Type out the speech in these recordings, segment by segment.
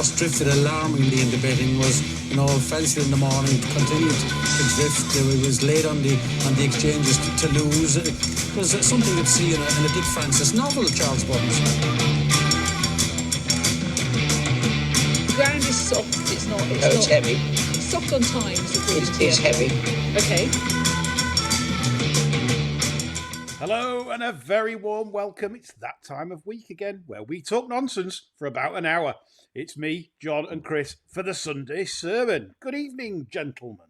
horse drifted alarmingly in the betting was, Felsted in the morning continued to drift. It was late on the exchanges to lose. It was something you'd see in a Dick Francis novel, Charles Buttons. The ground is soft. It's not. It's heavy. Soft on times. It's heavy. Okay. Hello and a very warm welcome. It's that time of week again where we talk nonsense for about an hour. It's me, John and Chris for the Sunday sermon. Good evening, gentlemen.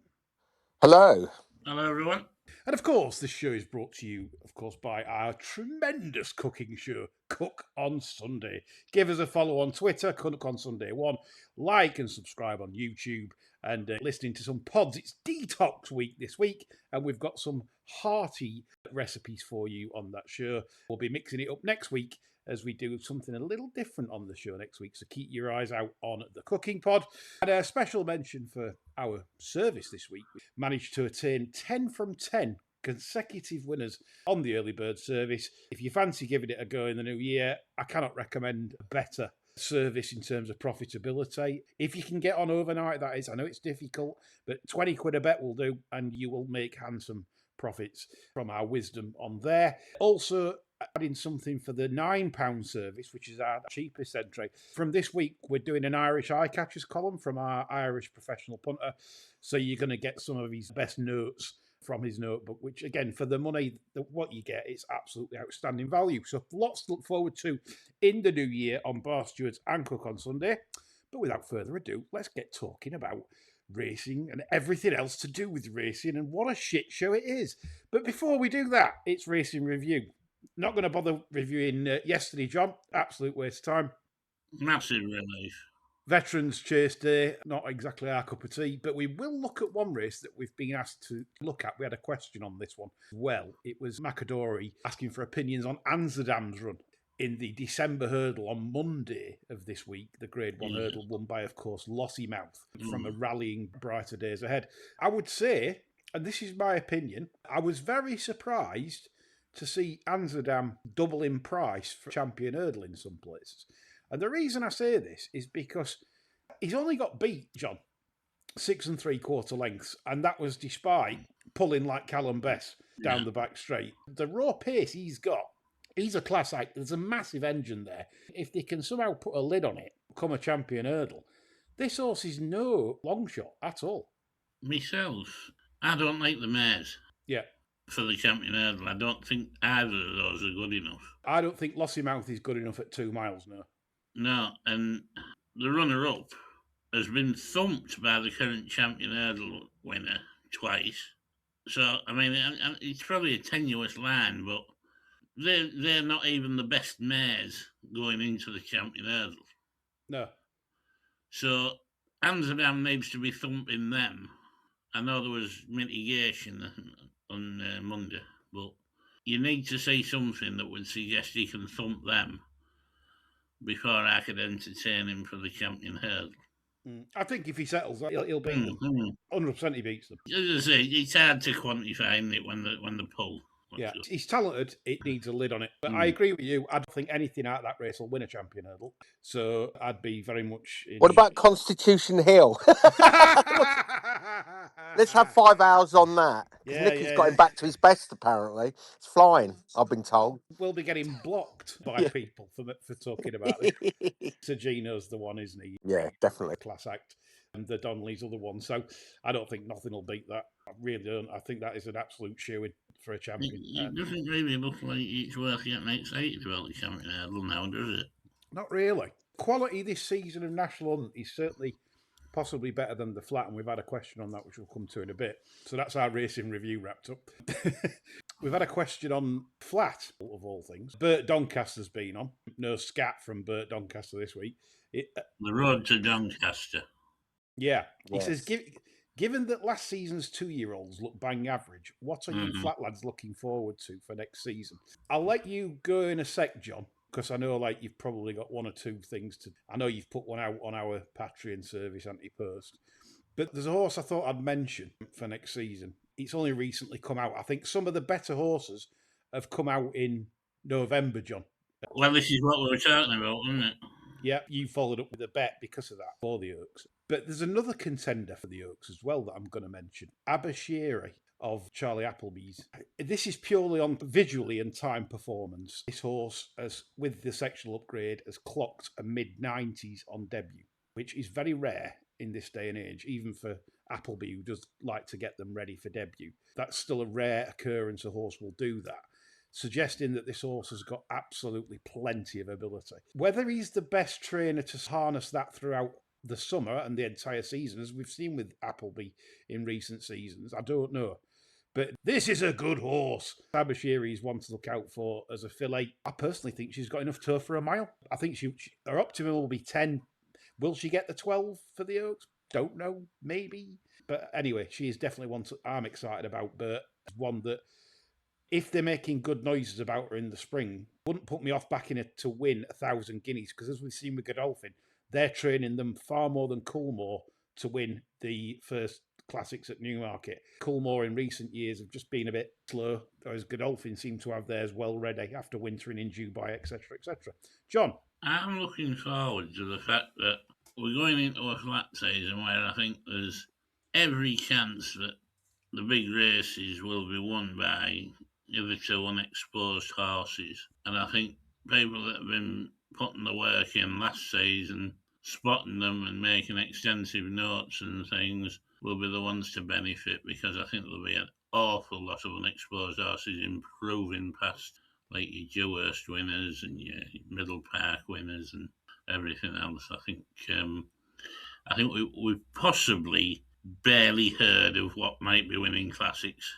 Hello. Hello, everyone. And of course, this show is brought to you, of course, by our tremendous cooking show, Cook on Sunday. Give us a follow on Twitter, Cook on Sunday 1. Like and subscribe on YouTube. And listening to some pods. It's detox week this week, and we've got some hearty recipes for you on that show. We'll be mixing it up next week as we do something a little different on the show next week, so keep your eyes out on the cooking pod. And a special mention for our service this week. We managed to attain 10 from 10 consecutive winners on the early bird service. If you fancy giving it a go in the new year, I cannot recommend a better service in terms of profitability. If you can get on overnight, that is. I know it's difficult, but 20 quid a bet will do, and you will make handsome profits from our wisdom on there. Also, adding something for the £9 service, which is our cheapest entry. From this week, we're doing an Irish eye catchers column from our Irish professional punter, so you're going to get some of his best notes from his notebook, which again, for the money, what you get, it's absolutely outstanding value. So lots to look forward to in the new year on Barstewards and Cook on Sunday. But without further ado, let's get talking about racing and everything else to do with racing, and what a shit show it is. But before we do that, it's Racing Review. Not going to bother reviewing yesterday, John. Absolute waste of time. Massive relief. Veterans Chase Day, not exactly our cup of tea, but we will look at one race that we've been asked to look at. We had a question on this one. Well, it was Macadori asking for opinions on Amsterdam's run in the December hurdle on Monday of this week, the Grade 1 hurdle won by, of course, Lossiemouth from a rallying Brighter Days Ahead. I would say, and this is my opinion, I was very surprised to see Amsterdam double in price for champion hurdle in some places. And the reason I say this is because he's only got beat, John, 6 3/4 lengths, and that was despite pulling like Callum Bess down the back straight. The raw pace he's got, he's a class act. There's a massive engine there. If they can somehow put a lid on it, become a champion hurdle, this horse is no long shot at all. Myself, I don't like the mares. Yeah. For the champion hurdle. I don't think either of those are good enough. I don't think Lossiemouth is good enough at 2 miles, no. No, and the runner-up has been thumped by the current champion hurdle winner twice. So, I mean, it's probably a tenuous line, but they're not even the best mares going into the champion hurdle. No. So, Amsterdam needs to be thumping them. I know there was mitigation on Monday, but you need to say something that would suggest he can thump them before I could entertain him for the champion hurdle. I think if he settles, he'll beat them. 100% he beats them. As I say, it's hard to quantify, isn't it, when the pull. Yeah, he's talented. It needs a lid on it. But I agree with you. I don't think anything out of that race will win a champion hurdle. So I'd be very much... What about Constitution Hill? Let's have 5 hours on that. Nicky's got him back to his best, apparently. It's flying, I've been told. We'll be getting blocked by people for talking about it. Sir Gino's the one, isn't he? Yeah, definitely. Class act. And the Donnelly's other one. So I don't think nothing will beat that. I really don't. I think that is an absolute shoe-in for a champion. It doesn't really look like it's worth getting excited about the champion hurdle now, does it? Not really. Quality this season of National Hunt is certainly possibly better than the flat, and we've had a question on that, which we'll come to in a bit. So that's our racing review wrapped up. We've had a question on flat, of all things. Bert Doncaster's been on. No scat from Bert Doncaster this week. The road to Doncaster. Yeah. He says, given that last season's 2-year-olds look bang average, what are you flat lads looking forward to for next season? I'll let you go in a sec, John, because I know you've probably got one or two things to... I know you've put one out on our Patreon service, anti-post. But there's a horse I thought I'd mention for next season. It's only recently come out. I think some of the better horses have come out in November, John. Well, this is what we were talking about, wasn't it? Yeah, you followed up with a bet because of that for the Oaks. But there's another contender for the Oaks as well that I'm going to mention. Abashiri of Charlie Appleby's. This is purely on visually and time performance. This horse, as with the sectional upgrade, has clocked a mid-90s on debut, which is very rare in this day and age, even for Appleby, who does like to get them ready for debut. That's still a rare occurrence a horse will do that, suggesting that this horse has got absolutely plenty of ability. Whether he's the best trainer to harness that throughout the summer and the entire season, as we've seen with Appleby in recent seasons, I don't know. But this is a good horse. Abashiri is one to look out for as a fillet. I personally think she's got enough turf for a mile. I think her optimum will be 10. Will she get the 12 for the Oaks? Don't know. Maybe. But anyway, she is definitely one I'm excited about. But one that, if they're making good noises about her in the spring, wouldn't put me off backing her to win 1,000 guineas. Because as we've seen with Godolphin, they're training them far more than Coolmore to win the first classics at Newmarket. Coolmore in recent years have just been a bit slow, whereas Godolphin seem to have theirs well ready after wintering in Dubai, etc., etc. John? I'm looking forward to the fact that we're going into a flat season where I think there's every chance that the big races will be won by hitherto unexposed horses. And I think people that have been putting the work in last season, spotting them and making extensive notes and things, will be the ones to benefit, because I think there'll be an awful lot of unexposed horses improving past like your Dewhurst winners and your Middle Park winners and everything else. I think we've possibly barely heard of what might be winning classics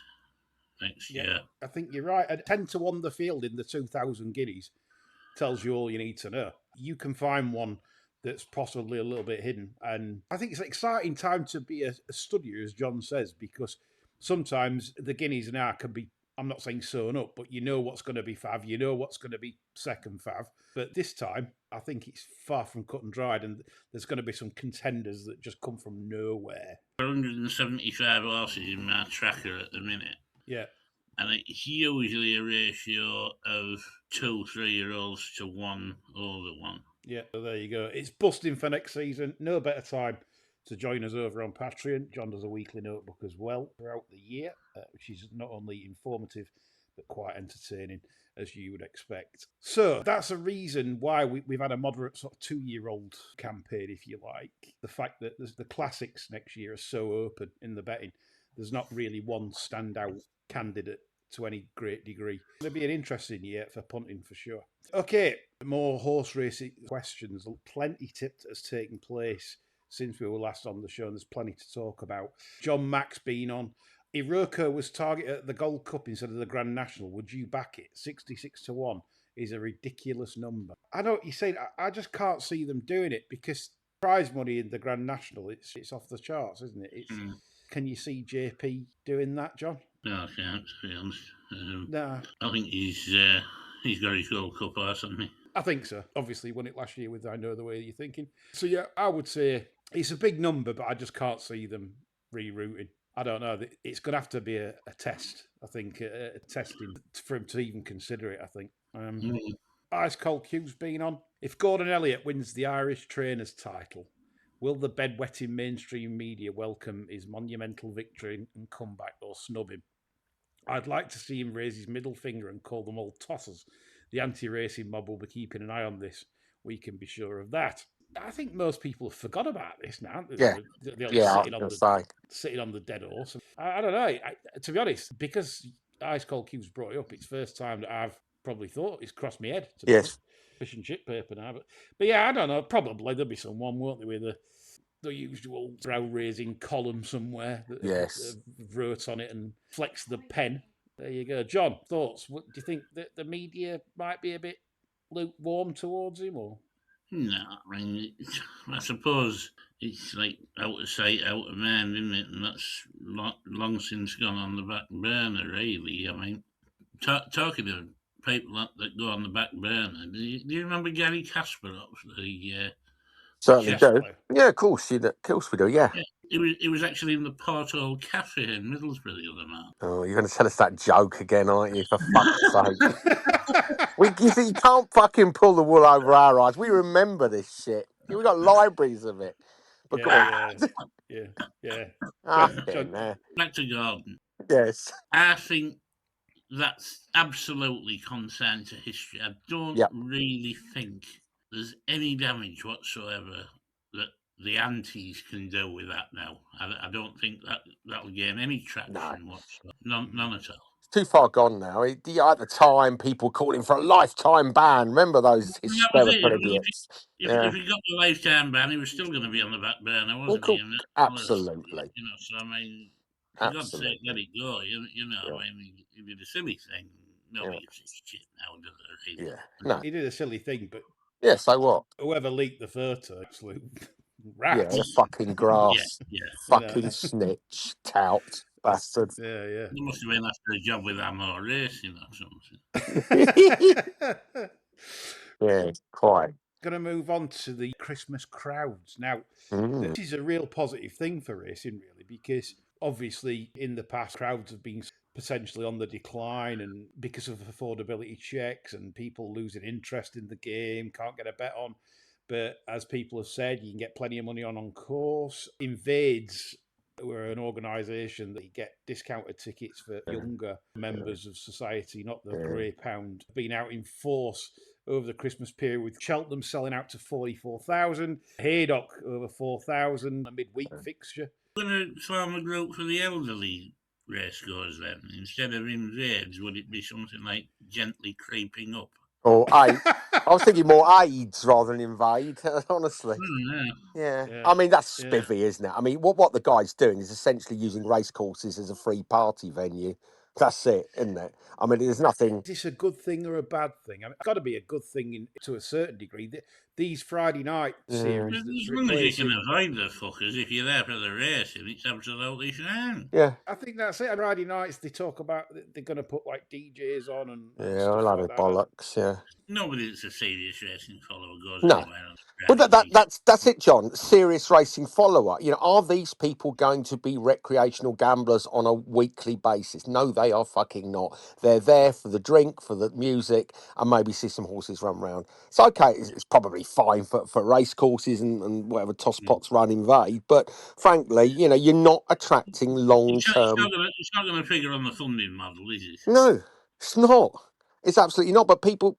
next year. I think you're right. At 10 to 1 the field in the 2,000 guineas tells you all you need to know. You can find one that's possibly a little bit hidden. And I think it's an exciting time to be a studier, as John says, because sometimes the guineas now can be, I'm not saying sewn up, but you know what's going to be fav, you know what's going to be second fav. But this time, I think it's far from cut and dried, and there's going to be some contenders that just come from nowhere. 175 horses in my tracker at the minute. Yeah. And it's usually a ratio of 2 3-year-olds to 1 older one. Yeah, so there you go. It's busting for next season. No better time to join us over on Patreon. John does a weekly notebook as well throughout the year, which is not only informative, but quite entertaining, as you would expect. So that's a reason why we've had a moderate sort of 2-year-old campaign, if you like. The fact that the classics next year are so open in the betting. There's not really one standout candidate to any great degree. It'll be an interesting year for punting for sure. Okay, more horse racing questions. Plenty has taken place since we were last on the show, and there's plenty to talk about. John Mack's been on. Iroko was targeted at the Gold Cup instead of the Grand National. Would you back it? 66 to 1 is a ridiculous number. I know what you're saying. I just can't see them doing it, because prize money in the Grand National, it's off the charts, isn't it? Can you see JP doing that, John? No, I can't, to be honest. No. I think he's got his Gold Cup horse, hasn't he? I think so. Obviously, won it last year with I Know the Way You're Thinking. So, yeah, I would say it's a big number, but I just can't see them rerouting. I don't know. It's going to have to be a test, I think, a testing for him to even consider it, I think. Ice Cold Q's been on. If Gordon Elliott wins the Irish Trainers title, will the bedwetting mainstream media welcome his monumental victory and comeback, or snub him? I'd like to see him raise his middle finger and call them all tossers. The anti-racing mob will be keeping an eye on this. We can be sure of that. I think most people have forgot about this now. Yeah, sitting on the dead horse. I don't know. To be honest, because Ice Cold Q's brought it up, it's the first time that I've probably thought it's crossed my head. Yes. Fish and chip paper now. But yeah, I don't know. Probably there'll be someone, won't there, with the usual brow-raising column somewhere that wrote on it and flexed the pen. There you go. John, thoughts? Do you think that the media might be a bit lukewarm towards him, or? No, I mean, I suppose it's like out of sight, out of mind, isn't it? And that's long since gone on the back burner, really. I mean, talking of people that go on the back burner, do you remember Gary Kasparov, the certainly Chepstow? do. Yeah, of course we do. Yeah. It was actually in the Porthole Cafe in Middlesbrough the other night. Oh, you're going to tell us that joke again, aren't you? For fuck's sake. You can't fucking pull the wool over our eyes. We remember this shit. We've got libraries of it. But go on. Yeah. Back to Gordon. Yes. I think that's absolutely consigned to history. I don't really think there's any damage whatsoever that the antis can do with that now. I don't think that'll gain any traction whatsoever. None at all. It's too far gone now. At the time, people called him for a lifetime ban. Remember those hysterical idiots? If he got the lifetime ban, he was still going to be on the back burner, wasn't he? Absolutely. So I mean, for God's sake, let it go. I mean, he did a silly thing. Nobody gives a shit now, does it? Really? Yeah. No. He did a silly thing, but so what? Whoever leaked the photo, absolute rat. Yeah, the fucking grass. Fucking snitch, tout, bastard. Yeah. He must have been after a job with Amor Racing or something. Yeah, quite. Going to move on to the Christmas crowds. Now, this is a real positive thing for racing, really, because obviously in the past, crowds have been potentially on the decline, and because of affordability checks and people losing interest in the game, can't get a bet on. But as people have said, you can get plenty of money on course. Invades were an organisation that you get discounted tickets for younger members of society, not the grey pound. Been out in force over the Christmas period, with Cheltenham selling out to 44,000, Haydock over 4,000, a midweek fixture. We're going to form a group for the elderly racegoers then. Instead of invades, would it be something like gently creeping up? Or I was thinking more AIDS rather than invade, honestly. Yeah. I mean, that's spivvy, isn't it? I mean, what the guy's doing is essentially using racecourses as a free party venue. That's it, isn't it? I mean, there's nothing. Is this a good thing or a bad thing? I mean, it's got to be a good thing to a certain degree. These Friday night series. As long as you can avoid the fuckers, if you're there for the racing, it's absolutely fine. Yeah. I think that's it. Friday nights, they talk about they're going to put like DJs on and stuff I love like it, bollocks. Yeah. Nobody that's a serious racing follower goes anywhere on but that's it, John. Serious racing follower. Are these people going to be recreational gamblers on a weekly basis? No, they are fucking not. They're there for the drink, for the music, and maybe see some horses run round. It's okay. It's probably fine for race courses and whatever tosspots run invade. But frankly, you're not attracting long term. It's not going to figure on the funding model, is it? No, it's not. It's absolutely not. But people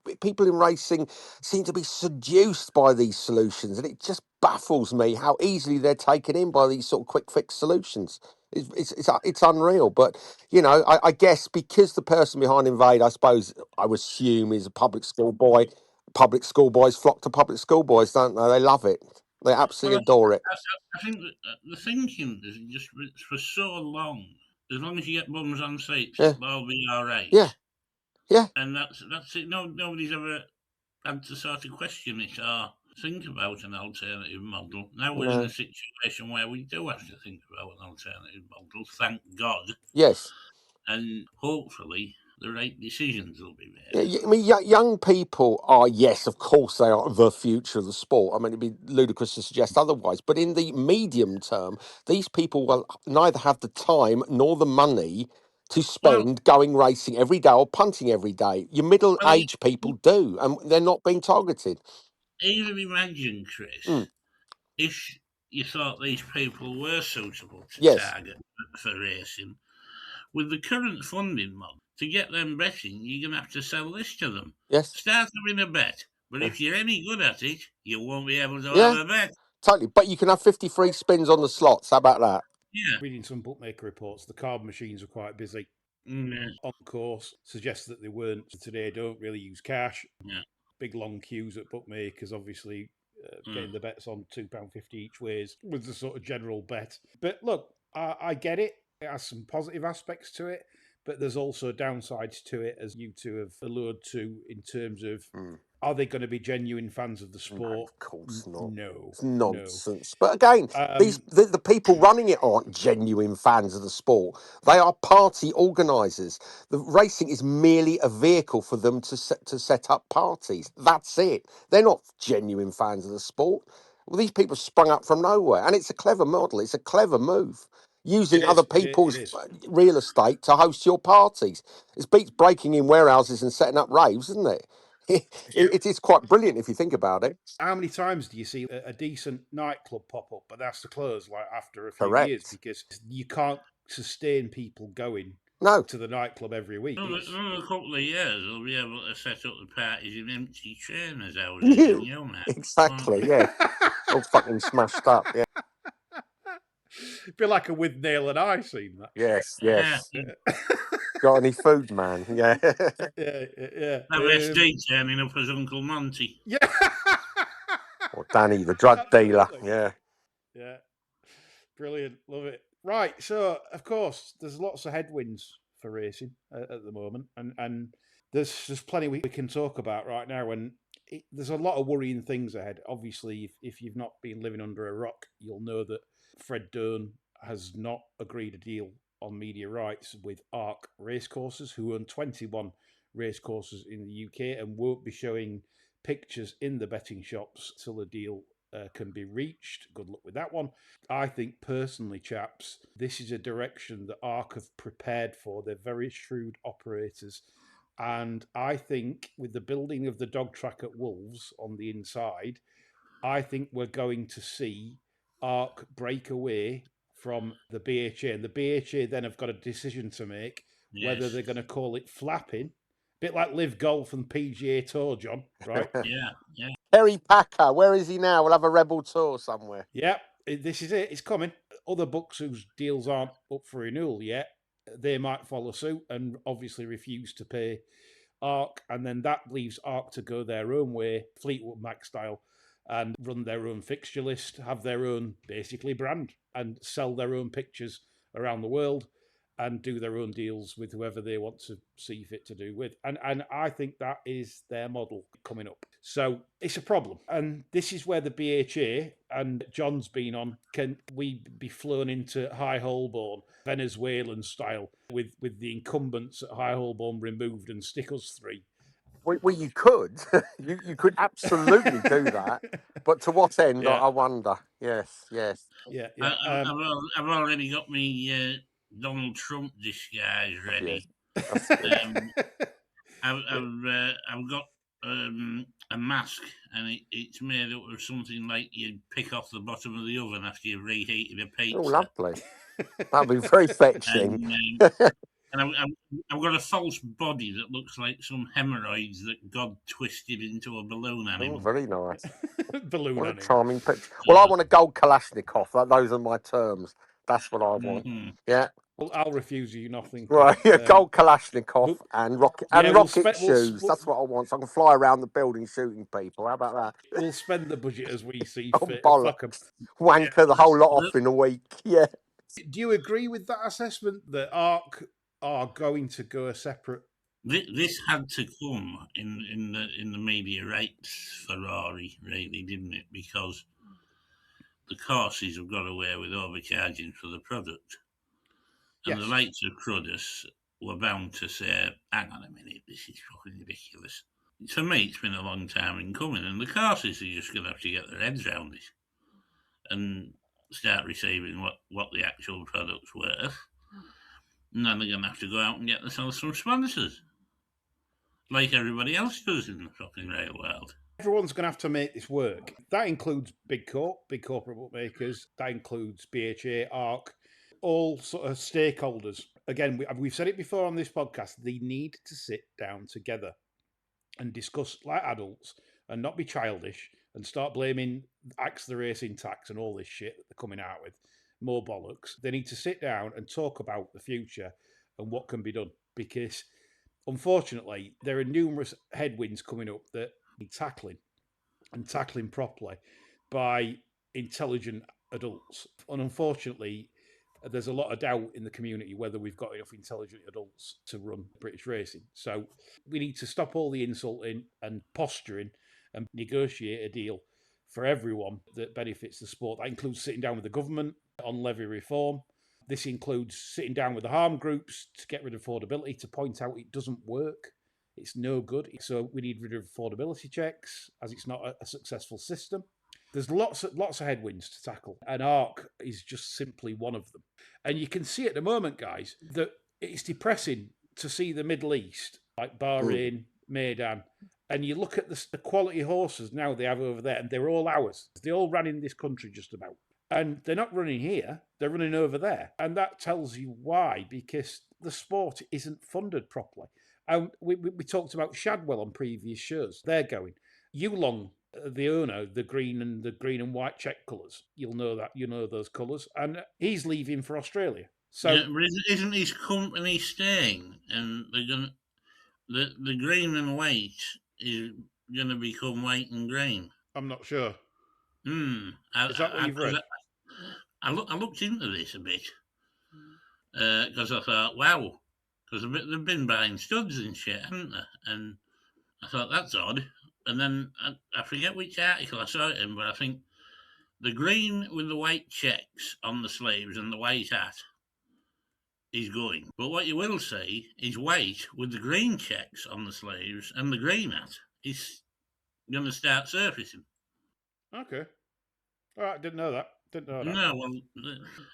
in racing seem to be seduced by these solutions, and it just baffles me how easily they're taken in by these sort of quick fix solutions. It's unreal. But I guess because the person behind Invade, I would assume, is a public school boy. Public school boys flock to public school boys, don't they? They love it. They absolutely adore it. I think the thinking is just for so long. As long as you get bums on seats, they'll be all right. Yeah. And that's it. Nobody's ever had to sort of question it or think about an alternative model. Now we're in a situation where we do have to think about an alternative model, thank God. Yes. And hopefully the right decisions will be made. Yeah, I mean, young people are, yes, of course, they are the future of the sport. I mean, it'd be ludicrous to suggest otherwise. But in the medium term, these people will neither have the time nor the money to spend going racing every day or punting every day. Your middle-aged people do, and they're not being targeted. Even imagine, Chris, if you thought these people were suitable to target for racing, with the current funding model, to get them betting, you're going to have to sell this to them. Yes. Start them in a bet. But if you're any good at it, you won't be able to have a bet. Totally. But you can have 50 free spins on the slots. How about that? Yeah. Reading some bookmaker reports, the card machines are quite busy. On course, suggests that they weren't today. Don't really use cash. Big long queues at bookmakers, obviously. Getting the bets on £2.50 each ways was the sort of general bet. But look, I get it. It has some positive aspects to it, but there's also downsides to it, as you two have alluded to, in terms of are they going to be genuine fans of the sport? No, of course not. No. It's nonsense. No. But again, the people running it aren't genuine fans of the sport. They are party organisers. The racing is merely a vehicle for them to set up parties. That's it. They're not genuine fans of the sport. Well, these people sprung up from nowhere, and it's a clever model. It's a clever move. Using other It people's is. real estate to host your parties. It beats breaking in warehouses and setting up raves, isn't it? It is quite brilliant if you think about it. How many times do you see a decent nightclub pop up, but that's to close like after a few years Correct. because you can't sustain people going No, to the nightclub every week. Another couple of years, they'll be able to set up the parties in empty trainers houses in your house. exactly. Yeah, all fucking smashed up. Yeah. Be like a with nail and eye scene. That. Yes. Yeah, Yes. Got any food, man? Yeah. Yeah. LSD turning up as Uncle Monty. Yeah. Or Danny, the drug dealer. Absolutely. Yeah. Yeah. Brilliant. Love it. Right. So, of course, there's lots of headwinds for racing at the moment. And there's plenty we can talk about right now. And there's a lot of worrying things ahead. Obviously, if you've not been living under a rock, you'll know that Fred Durn has not agreed a deal on media rights with ARC Racecourses, who own 21 racecourses in the UK and won't be showing pictures in the betting shops till the deal can be reached. Good luck with that one. I think personally, chaps, this is a direction that ARC have prepared for. They're very shrewd operators. And I think with the building of the dog track at Wolves on the inside, I think we're going to see ARC break away from the BHA. And the BHA then have got a decision to make whether they're going to call it flapping, a bit like Live Golf and PGA Tour, John, right? Yeah. Terry Packer, where is he now? We'll have a Rebel Tour somewhere. Yeah, this is it. It's coming. Other books whose deals aren't up for renewal yet, they might follow suit and obviously refuse to pay ARC, and then that leaves ARC to go their own way, Fleetwood Mac style, and run their own fixture list, have their own basically brand, and sell their own pictures around the world, and do their own deals with whoever they want to see fit to do with. And I think that is their model coming up. So it's a problem. And this is where the BHA, and John's been on, can we be flown into High Holborn, Venezuelan style, with the incumbents at High Holborn removed and stick us three? Well, you could. you could absolutely do that. But to what end, Yeah. I wonder. Yes. Yeah. I've already got me Donald Trump disguise ready. Yes. I've got a mask, and it's made up of something like you'd pick off the bottom of the oven after you've reheated a pizza. Oh, lovely. That'd be very fetching. And I've got a false body that looks like some hemorrhoids that God twisted into a balloon animal. Oh, very nice. Balloon what animal. A charming picture. Well, I want a gold Kalashnikov. Those are my terms. That's what I want. Mm-hmm. Yeah. Well, I'll refuse you nothing. Right, gold Kalashnikov and rocket shoes. That's what I want. So I can fly around the building shooting people. How about that? We'll spend the budget as we see fit. Fuck 'em. Wanker the whole lot off in a week. Yeah. Do you agree with that assessment that ARC are going to go a separate? This had to come in the media rights Ferrari, really, didn't it? Because the courses have got away with overcharging for the product. And the likes of Cruddas were bound to say, hang on a minute, this is fucking ridiculous. For me, it's been a long time in coming, and the courses are just going to have to get their heads around it and start receiving what the actual product's worth. And then they're going to have to go out and get themselves some sponsors, like everybody else does in the fucking rail world. Everyone's going to have to make this work. That includes big corporate bookmakers. That includes BHA, ARC, all sort of stakeholders. Again, we've said it before on this podcast. They need to sit down together and discuss like adults and not be childish and start blaming Axe the Racing tax and all this shit that they're coming out with. More bollocks. They need to sit down and talk about the future and what can be done, because unfortunately there are numerous headwinds coming up that need tackling and tackling properly by intelligent adults. And unfortunately, there's a lot of doubt in the community whether we've got enough intelligent adults to run British racing. So we need to stop all the insulting and posturing and negotiate a deal for everyone that benefits the sport. That includes sitting down with the government on levy reform. This includes sitting down with the harm groups to get rid of affordability, to point out it doesn't work. It's no good. So we need rid of affordability checks, as it's not a successful system. There's lots of headwinds to tackle, and ARC is just simply one of them. And you can see at the moment, guys, that it's depressing to see the Middle East, like Bahrain, Maidan, and you look at the quality horses now they have over there, and they're all ours. They all ran in this country just about. And they're not running here, they're running over there. And that tells you why, because the sport isn't funded properly. And we talked about Shadwell on previous shows. They're going. Yulong, the owner, the green and white check colours. You'll know that. You know those colours. And he's leaving for Australia. So Yeah, but isn't his company staying? And they're going the green and white is going to become white and green. I'm not sure. Is that what you've read? I looked into this a bit because I thought, wow, because they've been buying studs and shit, haven't they? And I thought that's odd. And then I forget which article I saw it in, but I think the green with the white checks on the sleeves and the white hat is going. But what you will see is white with the green checks on the sleeves and the green hat is going to start surfacing. Okay. All right, didn't know that. No, well,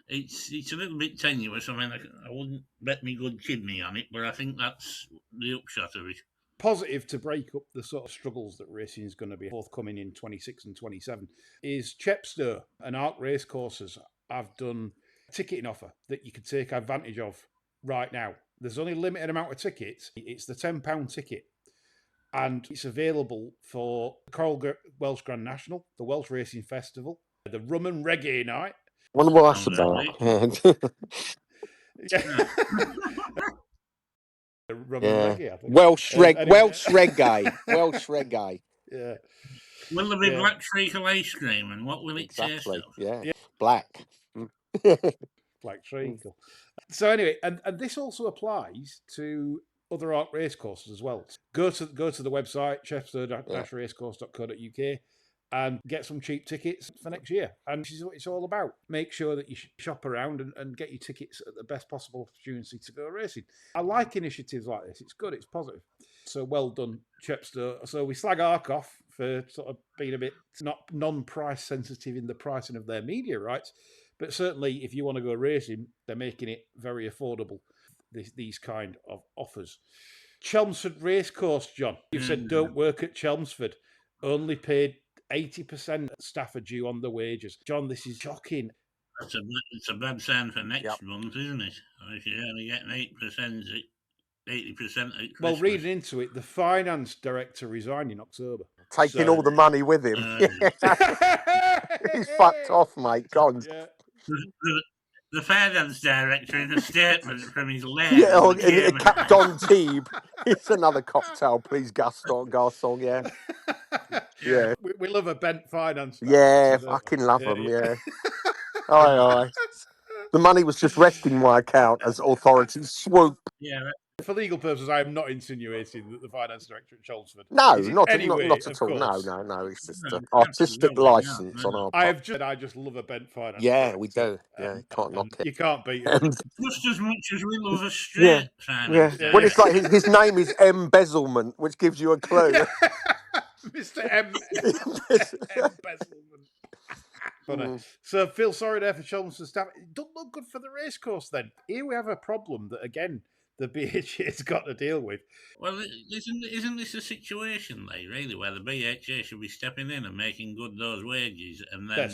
it's a little bit tenuous. I mean, I wouldn't bet me good kidney on it, but I think that's the upshot of it. Positive to break up the sort of struggles that racing is going to be forthcoming in 26 and 27 is Chepstow and ARC racecourses have done a ticketing offer that you can take advantage of right now. There's only a limited amount of tickets. It's the £10 ticket. And it's available for the Coral Welsh Grand National, the Welsh Racing Festival, the Rum and Reggae Night. Wonder what that's about. Yeah. Rum and Reggae, I think. Welsh anyway. Welsh reggae. Welsh reggae. Yeah. Will there be black treacle ice cream, and what will it taste of? Yeah. Black. Black treacle. So anyway, and this also applies to other ARC racecourses as well. Go to the website, chepstow-racecourse.co.uk, and get some cheap tickets for next year. And this is what it's all about. Make sure that you shop around and get your tickets at the best possible opportunity to go racing. I like initiatives like this. It's good. It's positive. So well done, Chepstow. So we slag ARC off for sort of being a bit non-price sensitive in the pricing of their media rights. But certainly, if you want to go racing, they're making it very affordable, these kind of offers. Chelmsford Racecourse, John. You've said don't work at Chelmsford. Only paid 80% staff are due on the wages. John, this is shocking. It's a bad sign for next month, isn't it? If you're only getting 8%, 80% at Christmas. Well, reading into it, the finance director resigned in October. Taking all the money with him. He's fucked off, mate. Gone. Yeah. The finance director in a statement from his lair. Don Teeb. It's another cocktail, please, Garçon. Yeah. Yeah. We love a bent finance. Yeah, fucking love them. Yeah. Aye. The money was just resting my account as authorities swoop. Yeah. For legal purposes, I am not insinuating that the finance director at Chelmsford. No, not at all. Course. No. It's just an artistic license on our part. I just love a bent finance. Yeah, we do. Yeah, can't knock it. You can't beat it. Just as much as we love a straight finance. Yeah. Well, it's like his name is Embezzlement, which gives you a clue. Mr. Embezzlement. Funny. So feel sorry there for Chelmsford staff. It doesn't look good for the racecourse then. Here we have a problem that, again, the BHA's got to deal with. Well, isn't this a situation, really, where the BHA should be stepping in and making good those wages and then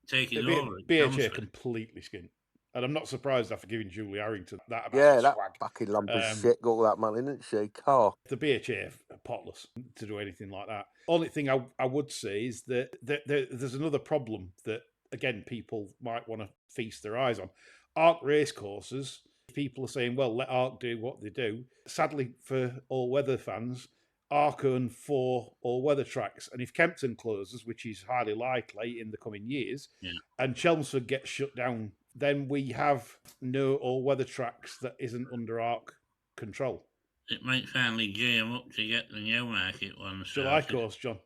taking over? BHA completely skinned. And I'm not surprised after giving Julie Harrington that amount of that swag. fucking lump of shit got all that money, didn't she? Car. The BHA are potless to do anything like that. Only thing I would say is that there's another problem that, again, people might want to feast their eyes on. ARC racecourses, people are saying, well, let ARC do what they do. Sadly, for all-weather fans, ARC own 4 all-weather tracks. And if Kempton closes, which is highly likely in the coming years, and Chelmsford gets shut down, then we have no all-weather tracks that isn't under ARC control. It might finally jam up to get the Newmarket one. July course, John.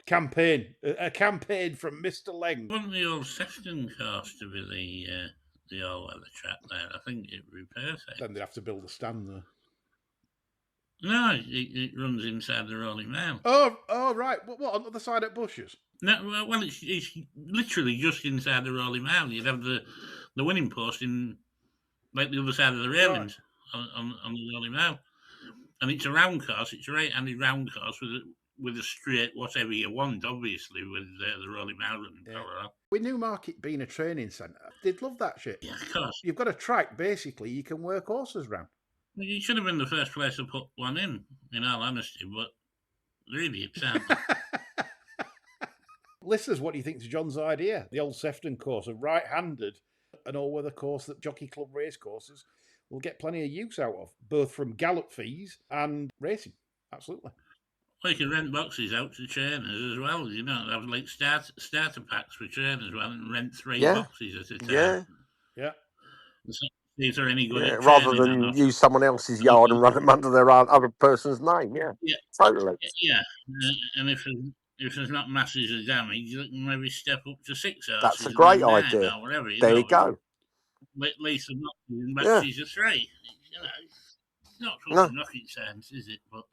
A campaign from Mr. Leng. Wouldn't the old Sefton course to be the all-weather track there? I think it would be perfect. Then they'd have to build a stand there. No, it runs inside the Rolling Mile. Oh, right. What, on the other side at Bushes? No, well, it's literally just inside the Rolling Mile. You'd have the winning post in like the other side of the railings on the Rolling Mile, and it's a round course. It's a right-handed round course with a straight whatever you want, obviously, with the Rolling Mile running parallel. With Newmarket being a training centre, they'd love that shit. Yeah, of course. You've got a track, basically, you can work horses round. You should have been the first place to put one in all honesty, but really, it's Listeners, what do you think to John's idea? The old Sefton course, a right-handed, an all-weather course that Jockey Club race courses will get plenty of use out of, both from gallop fees and racing. Absolutely. Well, you can rent boxes out to trainers as well. You know, have like starter packs for trainers rather than rent 3 boxes at a time. Yeah. See if they're any good at rather training or than not. use someone else's yard and run them under their other person's name. Yeah, totally. Yeah, and if there's not masses of damage, you can maybe step up to 6 horses. That's a great idea. Or whatever, There you go. At least the matches of 3. You know, it's not fucking rocket science, is it? But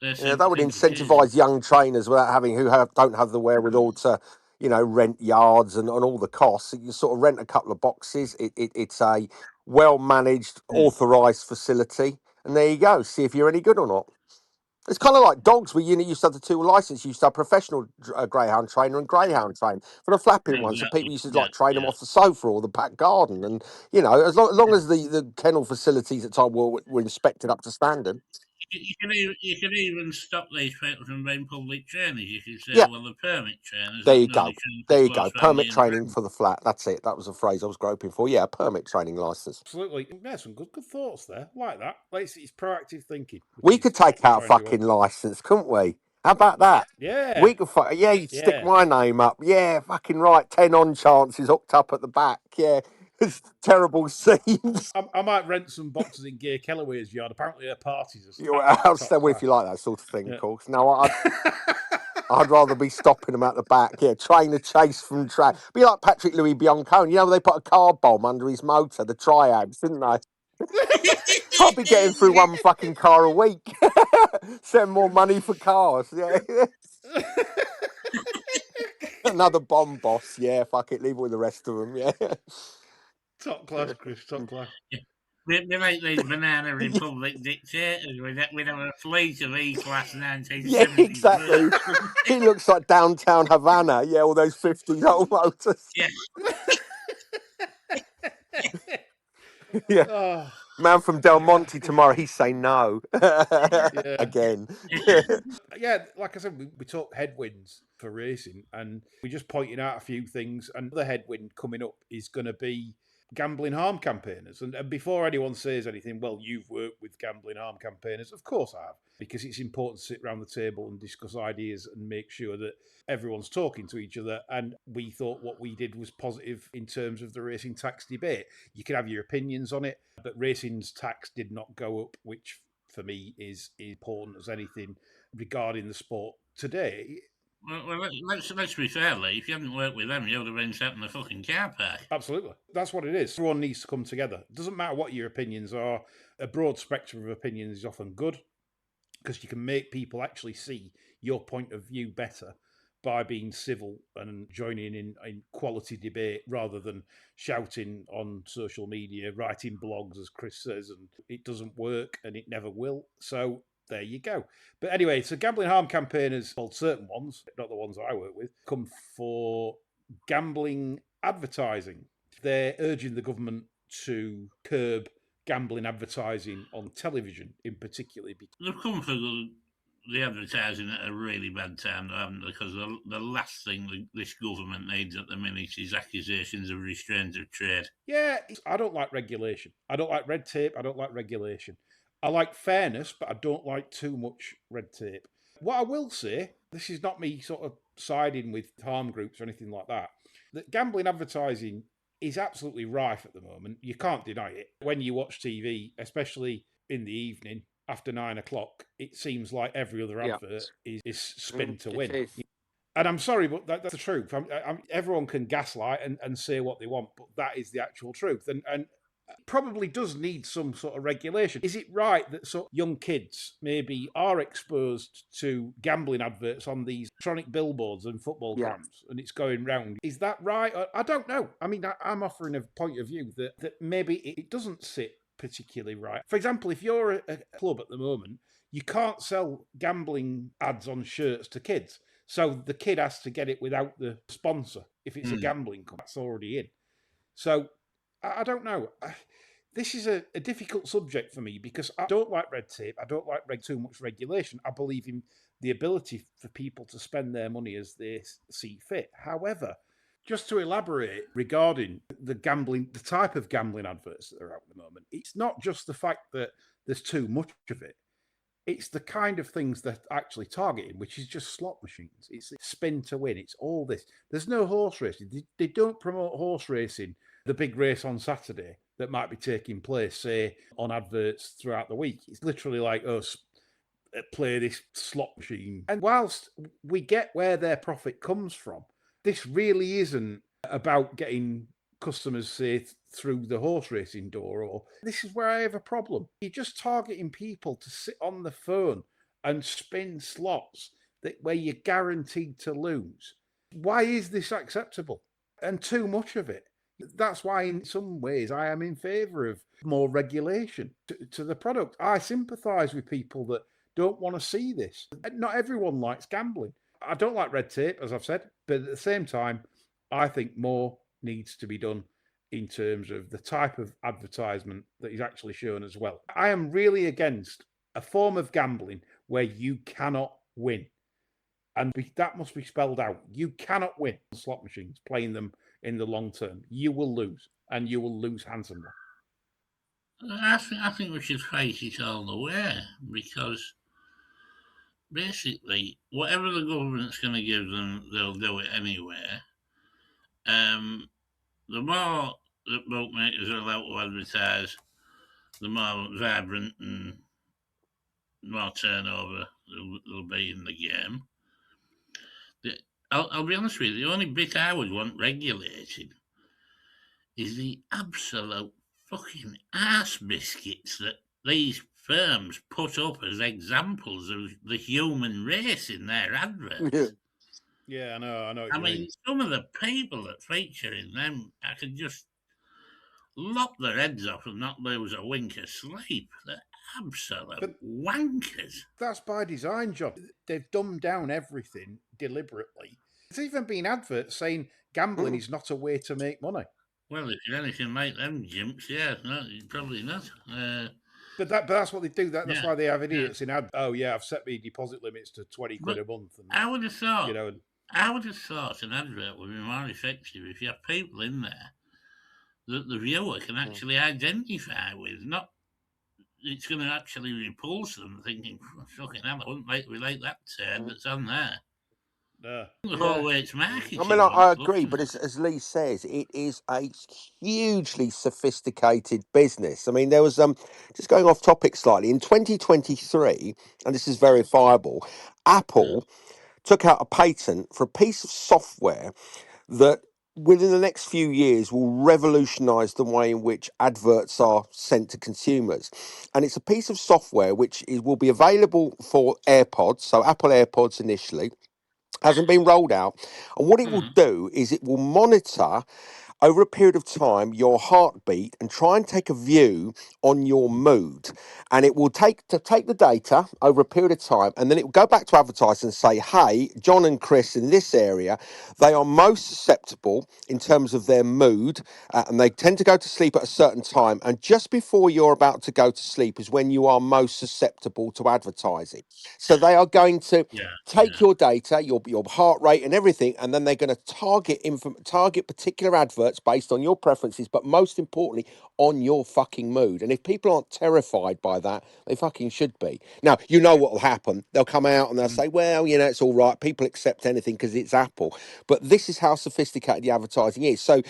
that would incentivise young trainers without having don't have the wherewithal to, rent yards and all the costs. You sort of rent a couple of boxes. It's a well managed, authorised facility, and there you go. See if you're any good or not. It's kind of like dogs, where you used to have the 2 license. You used to have professional greyhound trainer and greyhound trainer for the flapping ones. So people used to train them off the sofa or the back garden, and as long as the kennel facilities at the time were inspected up to standard. You can even stop these people from being public trainers. You can say, well, the permit trainers. There you go. There you go. Permit training for the flat. That's it. That was a phrase I was groping for. Yeah, permit training license. Absolutely. Yeah, some good thoughts there. Like that. It's proactive thinking. We could take out a fucking license, couldn't we? How about that? Yeah. We could you'd stick my name up. Yeah, fucking right. 10 on chances hooked up at the back. Yeah. It's terrible scenes. I might rent some boxes in Gay Kellaway's yard. Apparently her parties are I'll stand with if you like that sort of thing, of course. No, I'd rather be stopping them at the back. Yeah, train a chase from track. Be like Patrick Louis Biancone. They put a car bomb under his motor, the triads, didn't they? I'll be getting through one fucking car a week. Send more money for cars. Yeah. Another bomb boss. Yeah, fuck it. Leave it with the rest of them. Yeah. Top class, Chris. Top class. They're like these Banana Republic dictators with a fleet of E-class 1970s. Yeah, exactly. He looks like downtown Havana. Yeah, all those 50s old motors. Yeah. Yeah. Man from Del Monte tomorrow, he's saying no. Again. Yeah, like I said, we talk headwinds for racing, and we're just pointing out a few things. Another headwind coming up is going to be gambling harm campaigners. And before anyone says anything, well, you've worked with gambling harm campaigners. Of course I have, because it's important to sit around the table and discuss ideas and make sure that everyone's talking to each other. And we thought what we did was positive in terms of the racing tax debate. You can have your opinions on it, but racing's tax did not go up, which for me is important as anything regarding the sport today. Well, let's be fair, Lee. If you hadn't worked with them, you would have been sat in the fucking car park. Absolutely. That's what it is. Everyone needs to come together. It doesn't matter what your opinions are. A broad spectrum of opinions is often good, because you can make people actually see your point of view better by being civil and joining in quality debate rather than shouting on social media, writing blogs, as Chris says, and it doesn't work and it never will. So there you go. But anyway, so gambling harm campaigners, well, certain ones, not the ones I work with, come for gambling advertising. They're urging the government to curb gambling advertising on television in particular. They've come for the advertising at a really bad time, haven't they? Because the last thing this government needs at the minute is accusations of restraint of trade. Yeah, I don't like regulation. I don't like red tape. I don't like regulation. I like fairness, but I don't like too much red tape. What I will say, this is not me sort of siding with harm groups or anything like that gambling advertising is absolutely rife at the moment. You can't deny it. When you watch TV, especially in the evening after 9 o'clock, it seems like every other advert is spin to win. And I'm sorry, but that's the truth. Everyone can gaslight and say what they want, but that is the actual truth. And probably does need some sort of regulation. Is it right that so young kids maybe are exposed to gambling adverts on these electronic billboards and football grounds, and it's going round? Is that right? I don't know. I mean, I'm offering a point of view that maybe it doesn't sit particularly right. For example, if you're a club at the moment, you can't sell gambling ads on shirts to kids. So the kid has to get it without the sponsor. If it's a gambling company, that's already in. So I don't know. This is a difficult subject for me because I don't like red tape. I don't like too much regulation. I believe in the ability for people to spend their money as they see fit. However, just to elaborate regarding the type of gambling adverts that are out at the moment, it's not just the fact that there's too much of it. It's the kind of things that actually targeting, which is just slot machines. It's spin to win. It's all this. There's no horse racing. They don't promote horse racing, the big race on Saturday that might be taking place, say, on adverts throughout the week. It's literally like us play this slot machine. And whilst we get where their profit comes from, this really isn't about getting customers, say, through the horse racing door, or this is where I have a problem. You're just targeting people to sit on the phone and spin slots where you're guaranteed to lose. Why is this acceptable? And too much of it. That's why, in some ways, I am in favour of more regulation to the product. I sympathise with people that don't want to see this. Not everyone likes gambling. I don't like red tape, as I've said, but at the same time, I think more needs to be done in terms of the type of advertisement that is actually shown as well. I am really against a form of gambling where you cannot win. And that must be spelled out. You cannot win slot machines playing them in the long term. You will lose, and you will lose handsomely. I think we should face it all the way, because basically, whatever the government's going to give them, they'll do it anyway. The more that bookmakers are allowed to advertise, the more vibrant and more turnover there'll be in the game. I'll be honest with you, the only bit I would want regulated is the absolute fucking arse biscuits that these firms put up as examples of the human race in their adverts. Yeah, I know. I mean, some of the people that feature in them, I could just lop their heads off and not lose a wink of sleep. They're absolute wankers. That's by design, John. They've dumbed down everything deliberately. There's even been adverts saying gambling is not a way to make money. Well, if you're anything like them jimps, yeah, no, probably not. But that's what they do. That's why they have idiots in ad. Oh yeah, I've set my deposit limits to 20 quid a month. And, I would have thought, an advert would be more effective if you have people in there that the viewer can actually identify with. Not, it's going to actually repulse them, thinking, "Fucking hell, I wouldn't like that turn that's on there." The whole way it's marketed. I mean, I agree, but as Lee says, it is a hugely sophisticated business. I mean, there was just going off topic slightly in 2023, and this is verifiable. Apple took out a patent for a piece of software that within the next few years will revolutionize the way in which adverts are sent to consumers. And it's a piece of software which will be available for AirPods, so Apple AirPods initially. Hasn't been rolled out. And what it will do is it will monitor over a period of time your heartbeat and try and take a view on your mood. And it will take the data over a period of time, and then it will go back to advertising and say, hey, John and Chris in this area, they are most susceptible in terms of their mood, and they tend to go to sleep at a certain time. And just before you're about to go to sleep is when you are most susceptible to advertising. So they are going to take your data, your heart rate and everything, and then they're going to target particular adverts based on your preferences, but most importantly on your fucking mood. And if people aren't terrified by that, they fucking should be. Now, you know what will happen. They'll come out and they'll say, well, you know, it's all right. People accept anything because it's Apple. But this is how sophisticated the advertising is. So,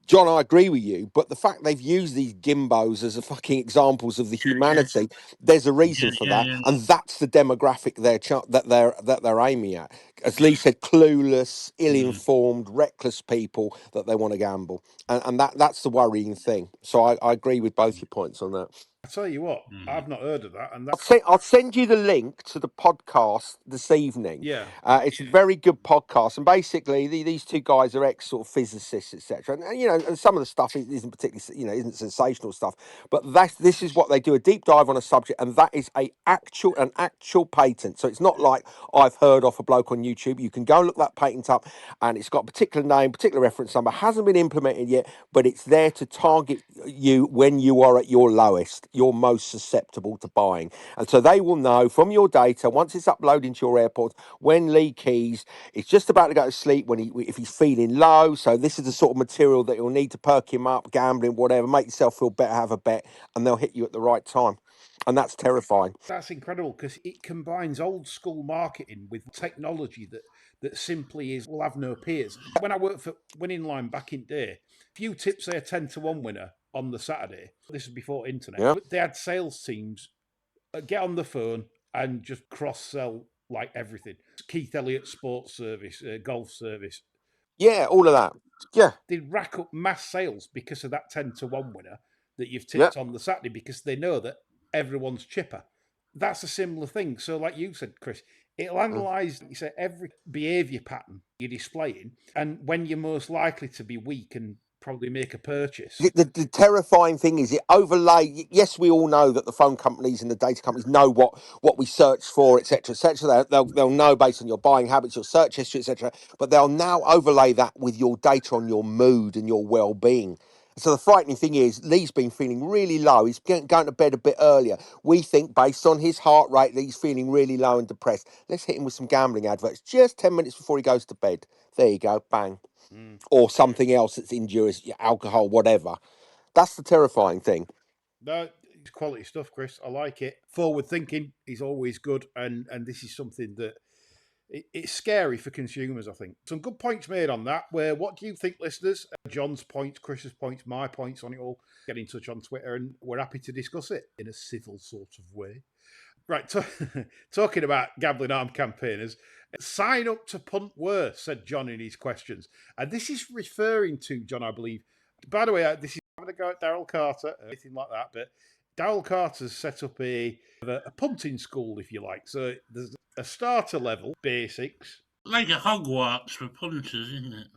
John, I agree with you, but the fact they've used these gimbos as a fucking examples of the humanity, there's a reason for that, and that's the demographic that they're aiming at. as Lee said, clueless, ill-informed, reckless people that they want to gamble, and that's the worrying thing. So I agree with both your points on that. I tell you what, I've not heard of that, and I'll send you the link to the podcast this evening. yeah. It's a very good podcast, and basically these two guys are ex sort of physicists, etc. And and some of the stuff isn't particularly isn't sensational stuff, but this is what they do, a deep dive on a subject, and that is an actual patent. So it's not like I've heard off a bloke on YouTube. You can go and look that patent up, and it's got a particular name, particular reference number, hasn't been implemented yet, but it's there to target you when you are at your lowest, you're most susceptible to buying. And so they will know from your data, once it's uploaded into your airport, when Lee Keys is just about to go to sleep, if he's feeling low. So this is the sort of material that you'll need to perk him up, gambling, whatever, make yourself feel better, have a bet, and they'll hit you at the right time. And that's terrifying. That's incredible because it combines old school marketing with technology that simply will have no peers. When I worked for Winning Line back in the day, if you tip, say, a 10-1 winner on the Saturday, this was before internet, Yeah. they had sales teams get on the phone and just cross-sell like everything. Keith Elliott Sports Service, Golf Service. Yeah, all of that. Yeah. They'd rack up mass sales because of that 10-1 winner that you've tipped on the Saturday, because they know that everyone's chipper. That's a similar thing. So like you said, Chris, it'll analyse every behaviour pattern you're displaying and when you're most likely to be weak and probably make a purchase. The terrifying thing is it overlay. Yes, we all know that the phone companies and the data companies know what we search for, etc., etc. They'll know based on your buying habits, your search history, etc. But they'll now overlay that with your data on your mood and your well-being. So the frightening thing is, Lee's been feeling really low. He's going to bed a bit earlier. We think, based on his heart rate, that he's feeling really low and depressed. Let's hit him with some gambling adverts just 10 minutes before he goes to bed. There you go, bang. Or something else that's injurious, alcohol, whatever. That's the terrifying thing. No, it's quality stuff, Chris. I like it. Forward thinking is always good, and this is something that it's scary for consumers, I think. Some good points made on that. Where what do you think, listeners? John's points, Chris's points, my points on it all. Get in touch on Twitter, and we're happy to discuss it in a civil sort of way. Right, talking about gambling arm campaigners, sign up to punt worse, said John in his questions. And this is referring to, John, I believe. By the way, this is I'm going to go at Daryl Carter, or anything like that, but Daryl Carter's set up a punting school, if you like. So there's a starter level, basics. Like a Hogwarts for punters, isn't it?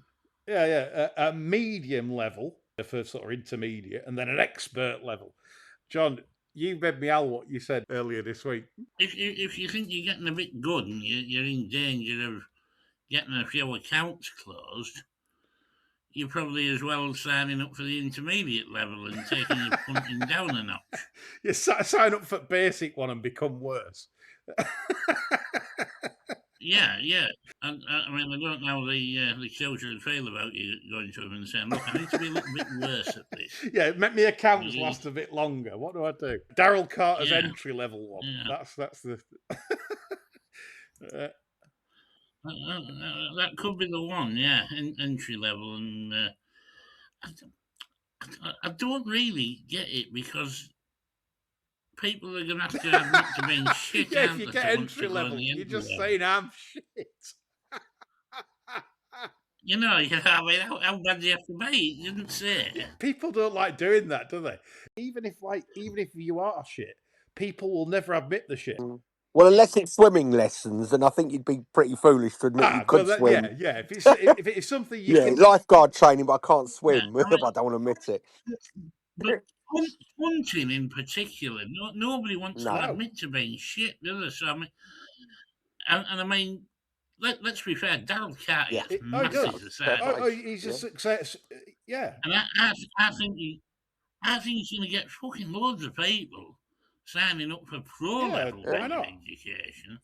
Yeah. A medium level for sort of intermediate, and then an expert level. John, you read me out what you said earlier this week. If you think you're getting a bit good and you're in danger of getting a few accounts closed, you're probably as well signing up for the intermediate level and taking your punting down a notch. You sign up for basic one and become worse. Yeah. And I mean, I don't know the children feel about you going to them and saying, "Look, I need to be a little bit worse at this." Yeah, make me accounts last a bit longer. What do I do? Daryl Carter's entry level one. Yeah. That's the. That could be the one, yeah, entry level, and I don't really get it because people are going to have to admit to being shit. Yeah, if you get entry level, you're just saying I'm shit. You know, I mean, how bad do you have to be? You didn't say. People don't like doing that, do they? Even if you are shit, people will never admit the shit. Well, unless it's swimming lessons, then I think you'd be pretty foolish to admit you could swim. Yeah. If it's something you can... lifeguard training, but I can't swim. Yeah, I don't want to admit it. But punting in particular, nobody wants to admit to being shit, do they? So I mean, and I mean, let's be fair. Daryl Carter gets massive success. He's a success. Yeah, and I think he's going to get fucking loads of people signing up for pro level education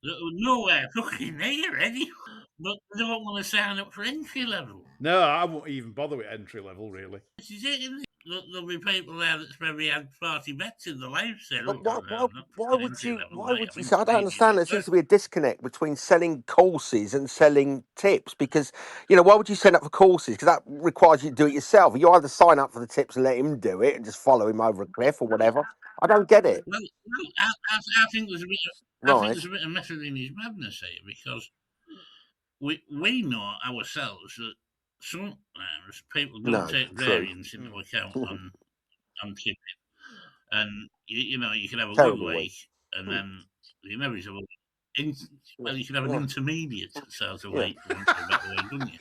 that are nowhere fucking near any, but they don't want to sign up for entry level. No, I won't even bother with entry level, really. This is it, isn't it? There'll be people there that's probably had 40 bets in the live sale. Why would you? I don't understand. There seems to be a disconnect between selling courses and selling tips, because why would you sign up for courses? Because that requires you to do it yourself. You either sign up for the tips and let him do it and just follow him over a cliff or whatever. I don't get it. Well, I think there's a bit. I think there's a bit of method in his madness here, because we know ourselves that sometimes people don't No, take true. variance into account on tipping, and you can have a good Terrible week. week, and then the inevitable. Well, you can have an Yeah. intermediate sort of Yeah. week, for want of a better word, couldn't you?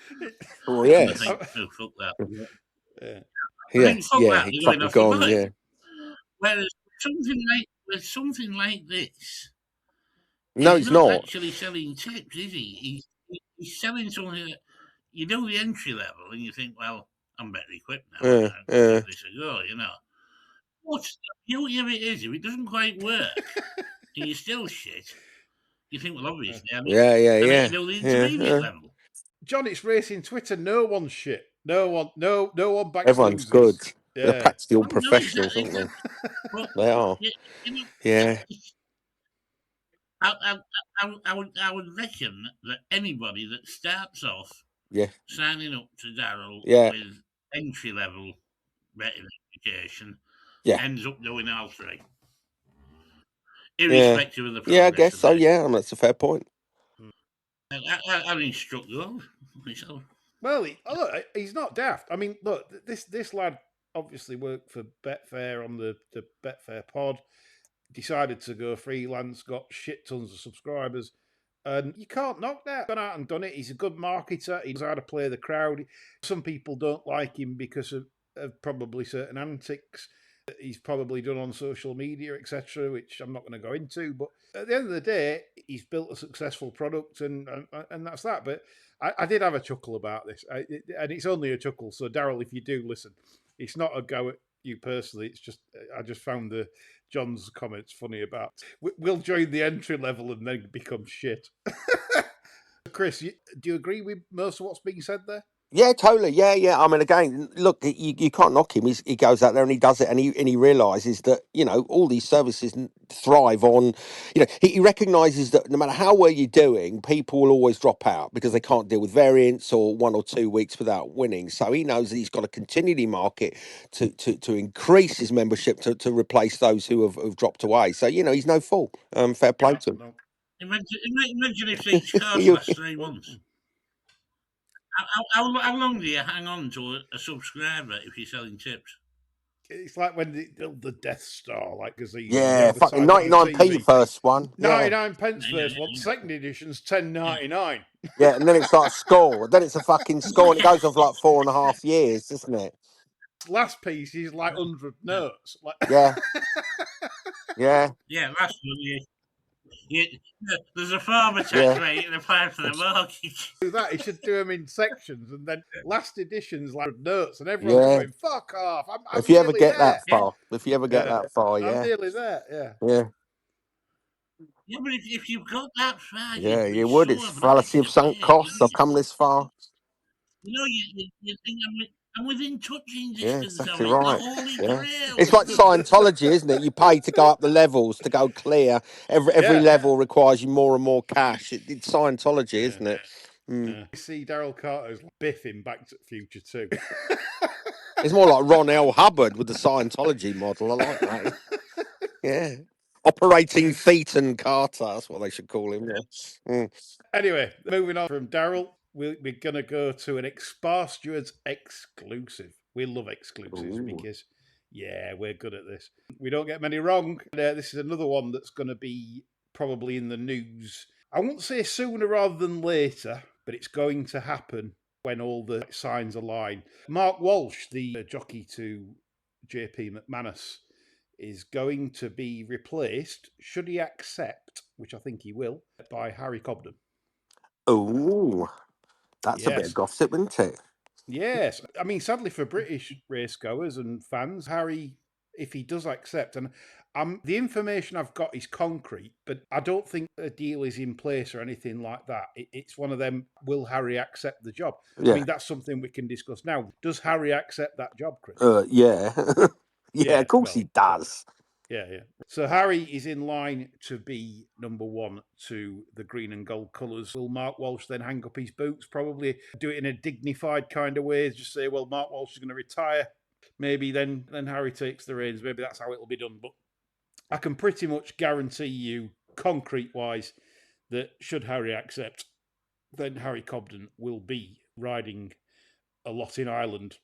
Oh, And I yes. think, oh, fuck that. Yeah. I Yeah, think, fuck yeah, that, he's they're going fucking off the gone, bike. yeah. Whereas with something like this, No, he's he's not not. actually selling tips, is he? He's selling something that you do the entry level and you think, well, I'm better equipped now. I can give this a go, But the beauty of it is, if it doesn't quite work and you're still shit, you think, well, obviously, I need to do the intermediate level. John, it's racing Twitter. No one's shit. No one backs Everyone's losers. good. Yeah. They're practically all Well, no, professionals, aren't they? But They are. Yeah. I would reckon that anybody that starts off Yeah. signing up to Daryl Yeah. with entry level betting education Yeah. ends up doing all three, Yeah. irrespective of the progress. Yeah, I guess of so. it. Yeah, that's a fair point. I instruct them myself. Well, he's not daft. I mean, look, this lad obviously worked for Betfair on the Betfair pod, decided to go freelance, got shit tons of subscribers, and you can't knock that. Gone out and done it. He's a good marketer. He knows how to play the crowd. Some people don't like him because of probably certain antics that he's probably done on social media, etc., which I'm not going to go into. But at the end of the day, he's built a successful product, and that's that. But I did have a chuckle about this, and it's only a chuckle. So, Daryl, if you do listen, it's not a go at you personally. It's just I just found John's comments funny about we'll join the entry level and then become shit. Chris, do you agree with most of what's being said there? Yeah, totally. Yeah. I mean, again, look, you can't knock him. He goes out there and he does it, and he realizes that all these services thrive on. He recognizes that no matter how well you're doing, people will always drop out because they can't deal with variance or 1 or 2 weeks without winning. So he knows that he's got to continually market to increase his membership to replace those who have dropped away. So he's no fool. Fair play to him. No. Imagine if each course lasts 3 months. How long do you hang on to a subscriber if you're selling tips? It's like when they build the Death Star, like gazebo. Yeah, fucking 99p first one. 99 pence first one. Second edition's 10.99. Yeah, and then it starts score. Then it's a fucking score, and it goes on for like 4.5 years, doesn't it? Last piece is like 100 notes. Yeah. Yeah, last one. There's a farmer tax rate and apply for the mortgage. Do that. He should do them in sections, and then last edition's like notes, and everyone's going, "Fuck off!" I'm if you ever nearly get there. that far, I'm nearly there. Yeah. Yeah, but if you've got that far, Yeah, you would. It's fallacy of sunk costs. I've come this far. You think I'm within touching distance. Yeah, exactly of it. right. The Holy Yeah. Grail. It's like Scientology, isn't it? You pay to go up the levels to go clear. Every level requires you more and more cash. It's Scientology, isn't it? You see Daryl Carter's Biff in Back to the Future too. It's more like Ron L. Hubbard with the Scientology model. I like that. Yeah. Operating Thetan Carter. That's what they should call him. Yeah. Anyway, moving on from Daryl, we're going to go to an Barstewards Exclusive. We love exclusives because, we're good at this. We don't get many wrong. This is another one that's going to be probably in the news. I won't say sooner rather than later, but it's going to happen when all the signs align. Mark Walsh, the jockey to JP McManus, is going to be replaced, should he accept, which I think he will, by Harry Cobden. Oh, that's a bit of gossip, isn't it? Yes. I mean, sadly for British racegoers and fans, Harry, if he does accept, and the information I've got is concrete, but I don't think a deal is in place or anything like that. It's one of them, will Harry accept the job? Yeah. I mean, that's something we can discuss now. Does Harry accept that job, Chris? Yeah. Of course he does. Yeah. So Harry is in line to be number one to the green and gold colours. Will Mark Walsh then hang up his boots? Probably do it in a dignified kind of way. Just say, well, Mark Walsh is going to retire. Maybe then Harry takes the reins. Maybe that's how it'll be done. But I can pretty much guarantee you, concrete-wise, that should Harry accept, then Harry Cobden will be riding a lot in Ireland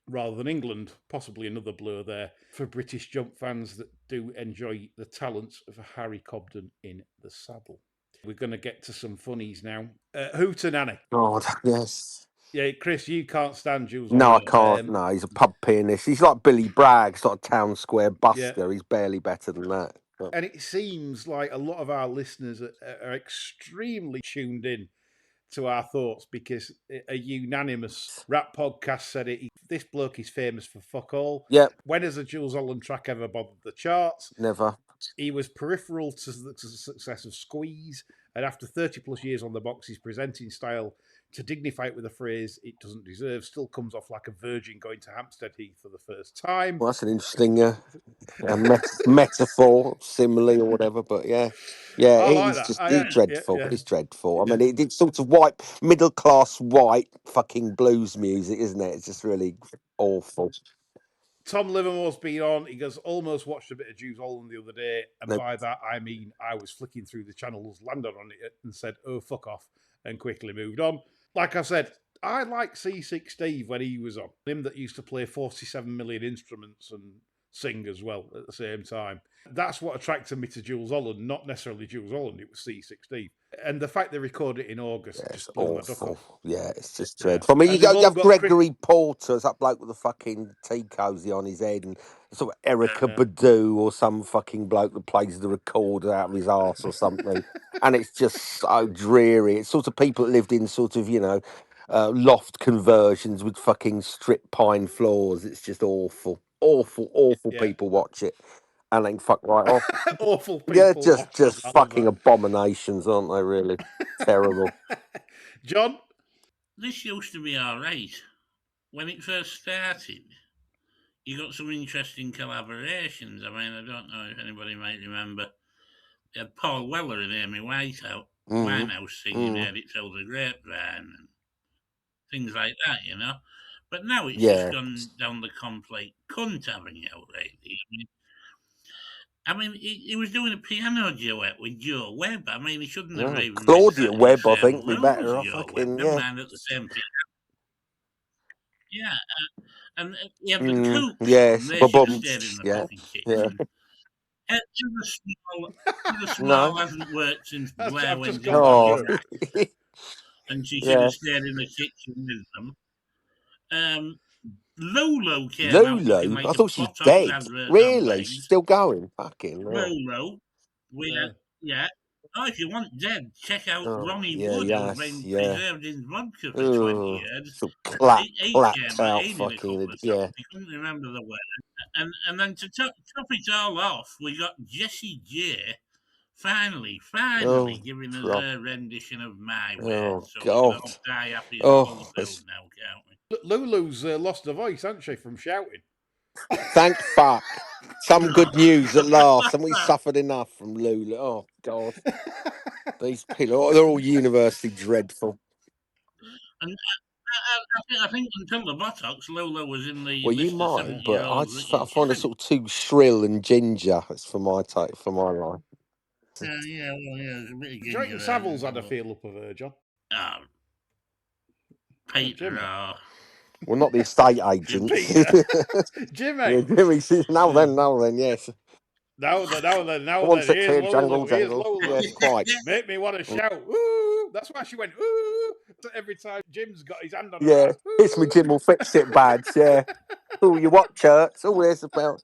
rather than England. Possibly another blur there for British jump fans that do enjoy the talents of Harry Cobden in the saddle. We're going to get to some funnies now. Hootenanny. God, yes. Yeah, Chris, you can't stand Jules No, I Holland. can't. No, he's a pub pianist. He's like Billy Bragg, sort of town square Yeah. buster. He's barely better than that. But And it seems like a lot of our listeners are extremely tuned in to our thoughts because a unanimous rap podcast said it. This bloke is famous for fuck all. yep, When has a Jules Holland track ever bothered the charts? never. He was peripheral to the success of Squeeze, and after 30 plus years on the box, his presenting style, to dignify it with a phrase it doesn't deserve, still comes off like a virgin going to Hampstead Heath for the first time. Well, that's an interesting metaphor, simile, or whatever. But yeah, I like he's that. just Yeah, dreadful. yeah. It's dreadful. I mean, it's sort of white, middle class, white fucking blues music, isn't it? It's just really awful. Tom Livermore's been on. He goes, almost watched a bit of Jules Holland the other day. And by that, I mean, I was flicking through the channels, landed on it and said, oh, fuck off, and quickly moved on. Like I said, I like C6 Steve when he was on. Him that used to play 47 million instruments and sing as well at the same time. That's what attracted me to Jules Holland, not necessarily Jules Holland, it was C6 Steve. And the fact they recorded it in August just blew my duck off. Yeah, it's just dreadful. I mean, you have Gregory Porter, that bloke with the fucking tea cozy on his head, and sort of Erica Badu or some fucking bloke that plays the recorder out of his arse or something. And it's just so dreary. It's sort of people that lived in sort of, loft conversions with fucking strip pine floors. It's just awful. Awful people watch it. And they can fuck right off. Awful people. Yeah, just fucking abominations, aren't they, really? Terrible. John? This used to be all right. When it first started, you got some interesting collaborations. I mean, I don't know if anybody might remember. You had Paul Weller and Amy Winehouse singing Heard It Tell the Grapevine and things like that, you know. But now it's just gone down the complete cunt avenue, lately. I mean, he was doing a piano duet with Joe Webb. I mean, he shouldn't have even Claudia Webb, I think, we better off fucking, Never mind at the same piano. Yeah, and you have the Coops. Yes, they should have stayed in the fucking kitchen. The small hasn't worked since Blair went into Iraq, and she should have stayed in the kitchen with them. Lolo came out looking like I thought she's dead. Really? She's still going? Fucking Lolo. Oh, if you want dead, check out Ronnie Wood, who's been preserved in vodka for 20 years. So clapped out fucking, He couldn't remember the word. And then to top it all off, we got Jessie J finally giving us her rendition of My Way. So God. we can all die happy as Huddersfield now, can't we? Lulu's lost her voice, hasn't she, from shouting? Thank fuck. Some good news at last. And we suffered enough from Lulu. Oh, God. These people, they're all universally dreadful. And I think until the buttocks, Lolo was in the. Well, you might, but I find it sort of too shrill and ginger. It's for my take, for my line. Yeah, there's a bit of ginger. Do you reckon Savills had a feel up of her, John? Peter. Well, not the estate agent. Jimmy. Yeah, Jimmy says, now then, yes. Now then. Here's Lolo. Yes, quite. Make me want to shout. Ooh! That's why she went, ooh! Every time Jim's got his hand on her. Yeah, it's me Jim will fix it badge, yeah. Oh, your watch shirts. Oh, there's the belt.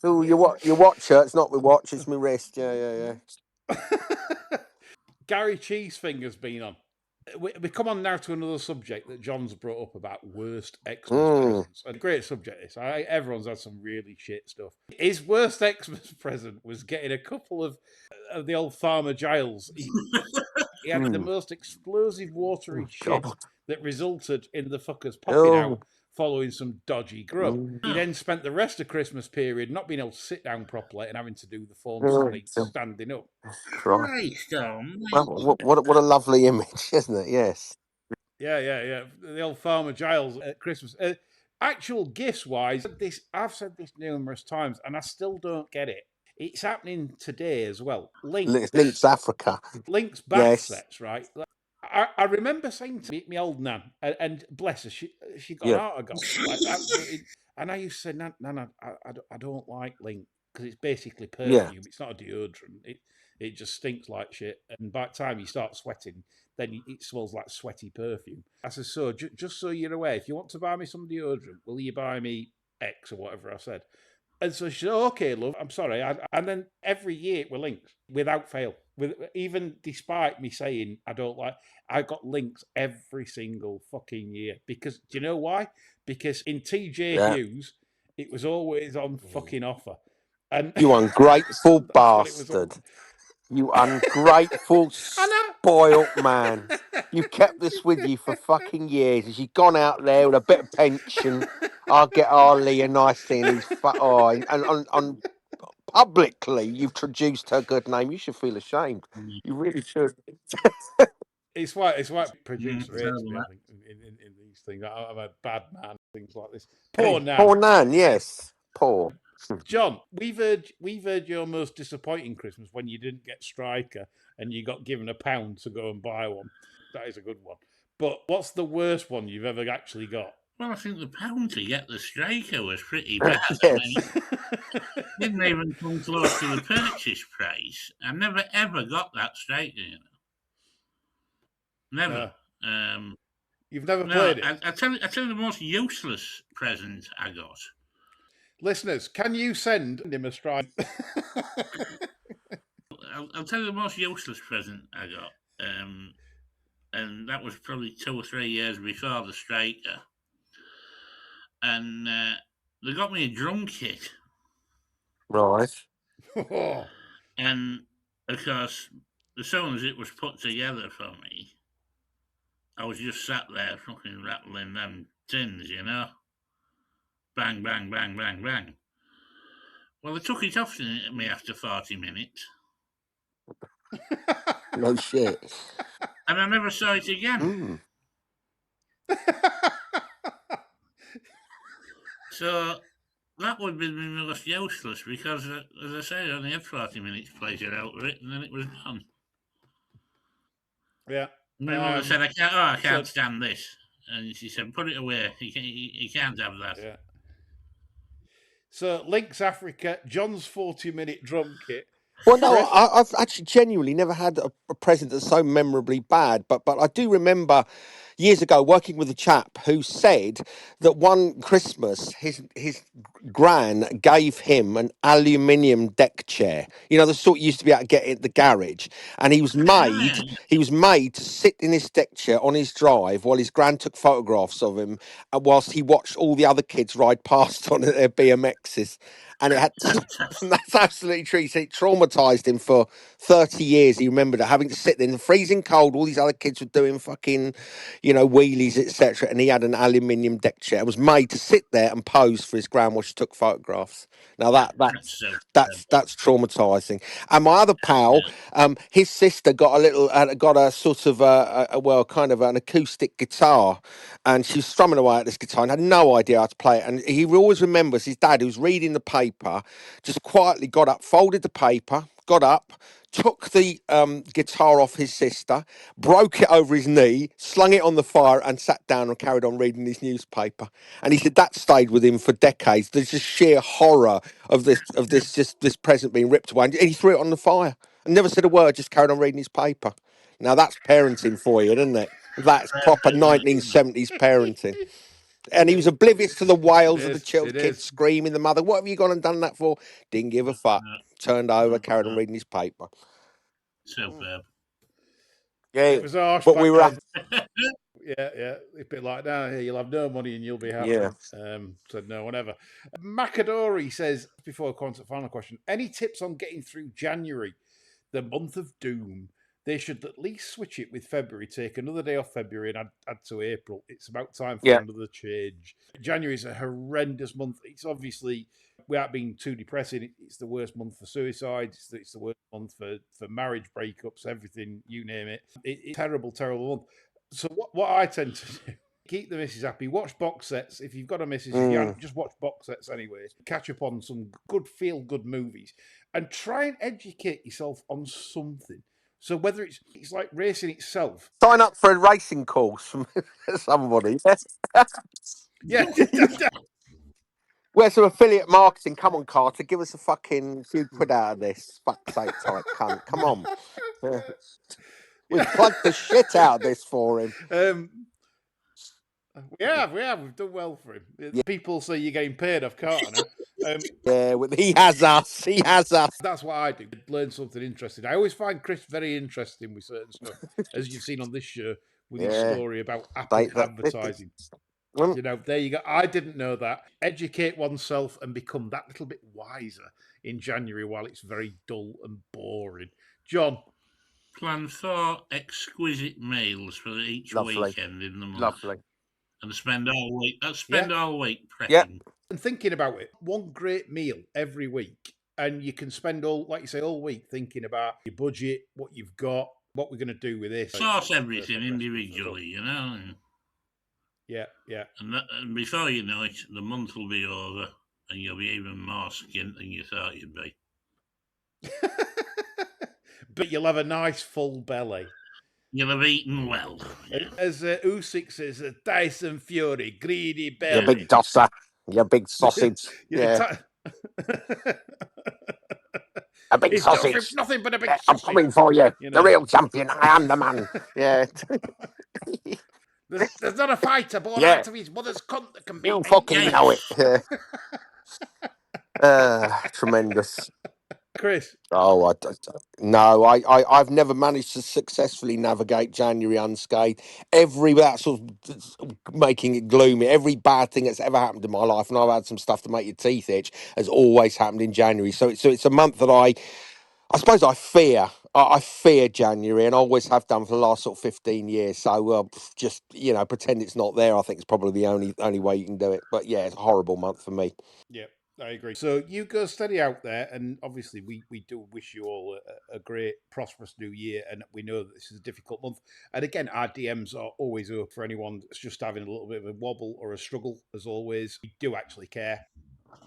Oh, your watch shirts, not my watch, it's my wrist. Yeah. Gary Cheesefinger's been on. We come on now to another subject that John's brought up about worst Xmas presents. A great subject, this. Everyone's had some really shit stuff. His worst Xmas present was getting a couple of the old Farmer Giles. He had the most explosive watery shit that resulted in the fuckers popping out following some dodgy grub. He then spent the rest of Christmas period not being able to sit down properly and having to do the form standing up. Christ, well, what a lovely image, isn't it? Yes. Yeah. The old Farmer Giles at Christmas. Actual gifts wise, I've said this numerous times, and I still don't get it. It's happening today as well. Lynx Africa. Lynx bath sets, right? I remember saying to my old nan, and bless her, she got an Yeah. heart of gold, like absolutely. And I used to say, Nan, I don't like link because it's basically Yeah. perfume. It's not a deodorant. It just stinks like shit. And by the time you start sweating, then it smells like sweaty perfume. I said, so just so you're aware, if you want to buy me some deodorant, will you buy me X or whatever I said? And so she said, oh, okay, love, I'm sorry. And then every year it were links without fail. Even despite me saying I don't like, I got links every single fucking year. Because do you know why? Because in TJ Yeah. Hughes, it was always on fucking offer. And You ungrateful that's what it was on. bastard. You ungrateful, And I, spoilt man. You kept this with you for fucking years as you've gone out there with a bit of pension. I'll get Arlie a nice thing. He's and on publicly, you've traduced her good name. You should feel ashamed. You really should. it's why producer hates Terrible me, I that. think, in these things. I'm a bad man, things like this. Hey, Poor Nan. poor Nan, yes. Poor. John, we've heard your most disappointing Christmas when you didn't get Striker and you got given £1 to go and buy one. That is a good one. But what's the worst one you've ever actually got? Well, I think the pound to get the striker was pretty bad. I Yes. mean, didn't even come close to the purchase price. I never ever got that striker. You know, never. You've never No, played it? I tell you the most useless present I got. Listeners, can you send him a Striker? I'll tell you the most useless present I got. And that was probably 2 or 3 years before the striker. And they got me a drum kit. Right. And of course, as soon as it was put together for me, I was just sat there fucking rattling them tins, you know? Bang, bang, bang, bang, bang. Well, they took it off me after 40 minutes. No shit. And I never saw it again. So that would be my most useless because, as I say, I only had 40 minutes pleasure out of it and then it was gone. Yeah. My mother said, I can't stand this. And she said, put it away. You can't have that. Yeah. So, Links Africa, John's 40-minute drum kit. Well, no, I've actually genuinely never had a present that's so memorably bad. But I do remember years ago working with a chap who said that one Christmas his gran gave him an aluminium deck chair. You know, the sort you used to be able to get at the garage, and he was made to sit in this deck chair on his drive while his gran took photographs of him, whilst he watched all the other kids ride past on their BMXs. And it had that's absolutely true. So it traumatized him for 30 years. He remembered it, having to sit there in the freezing cold. All these other kids were doing fucking, wheelies, etc. And he had an aluminium deck chair. It was made to sit there and pose for his gran while she took photographs. Now that's traumatizing. And my other pal, his sister got a sort of kind of an acoustic guitar, and she was strumming away at this guitar and had no idea how to play it. And he always remembers his dad, who was reading the paper, just quietly got up, folded the paper, got up, took the guitar off his sister, broke it over his knee, slung it on the fire, and sat down and carried on reading his newspaper. And he said that stayed with him for decades. There's just sheer horror of this present being ripped away, and he threw it on the fire and never said a word, just carried on reading his paper. Now that's parenting for you, isn't it? That's proper 1970s parenting. And he was oblivious to the wails of the kids screaming, the mother, what have you gone and done that for? Didn't give a fuck. Turned over, carried on reading his paper. Superb. Yeah, it was harsh, but we were yeah, a bit like now. You'll have no money and you'll be happy. Yeah. Said no, whatever. Macadori says, before I final question, any tips on getting through January, the month of doom? They should at least switch it with February, take another day off February and add to April. It's about time for another change. January is a horrendous month. It's obviously, without being too depressing, it's the worst month for suicide. It's the worst month for marriage breakups, everything, you name it. It's a terrible, terrible month. So what I tend to do, keep the missus happy, watch box sets. If you've got a missus, if you haven't, just watch box sets anyway. Catch up on some good feel-good movies and try and educate yourself on something. So whether it's like racing itself, Sign up for a racing course from somebody. yeah. Where's some affiliate marketing? Come on, Carter, give us a fucking few quid out of this. Fuck's sake, type cunt. Come on. Yeah. We've plugged the shit out of this for him. We have. We've done well for him. Yeah. People say you're getting paid off Carter now. Yeah, he has us. He has us. That's what I do. Learn something interesting. I always find Chris very interesting with certain stuff, as you've seen on this show with his story about Apple advertising. You know, there you go. I didn't know that. Educate oneself and become that little bit wiser in January while it's very dull and boring. John? Plan 4 exquisite meals for each weekend in the month. Lovely. And spend all week prepping. Yeah. And thinking about it, one great meal every week, and you can spend all week thinking about your budget, what you've got, what we're going to do with this. Source everything individually, you know. Yeah. And before you know it, the month will be over, and you'll be even more skint than you thought you'd be. But you'll have a nice full belly. You'll have eaten well. Yeah. As Usyk says, Tyson Fury, greedy belly. You big dosser. You big sausage. Yeah. A big sausage. Nothing but a big I'm sausage. coming for you. The real champion. I am the man. Yeah. There's not a fighter born out of his mother's cunt that can beat You fucking know it. Tremendous. Chris? Oh, no, I've never managed to successfully navigate January unscathed. That sort of making it gloomy, every bad thing that's ever happened in my life, and I've had some stuff to make your teeth itch, has always happened in January. So it's a month that I suppose I fear. I fear January, and I always have done for the last sort of 15 years. So just, pretend it's not there. I think it's probably the only way you can do it. But yeah, it's a horrible month for me. Yeah, I agree. So you go steady out there, and obviously we do wish you all a great, prosperous new year, and we know that this is a difficult month. And again, our DMs are always open for anyone that's just having a little bit of a wobble or a struggle. As always, we do actually care.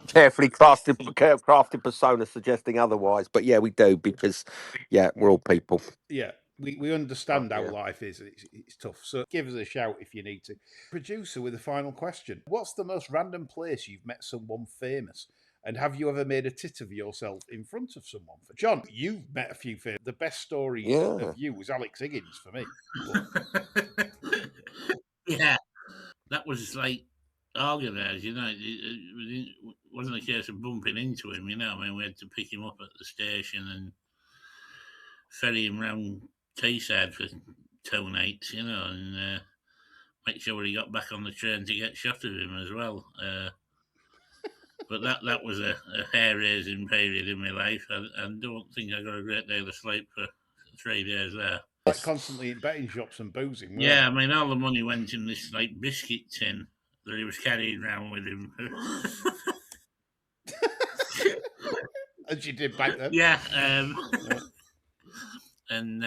Carefully crafted persona suggesting otherwise, but yeah, we do, because we're all people. Yeah, we understand how life is. It's tough. So give us a shout if you need to. Producer with a final question: what's the most random place you've met someone famous, and have you ever made a tit of yourself in front of someone? For John, you've met a few famous. The best story of you was Alex Higgins for me. Yeah, that was like organised, it wasn't a case of bumping into him, we had to pick him up at the station and ferry him round Teesside for 2 nights, and make sure he got back on the train to get shot of him as well. But that was a hair-raising period in my life. I don't think I got a great deal of sleep for 3 days there. Like constantly in betting shops and boozing. Yeah, all the money went in this biscuit tin that he was carrying around with him. As you did back then. Yeah. And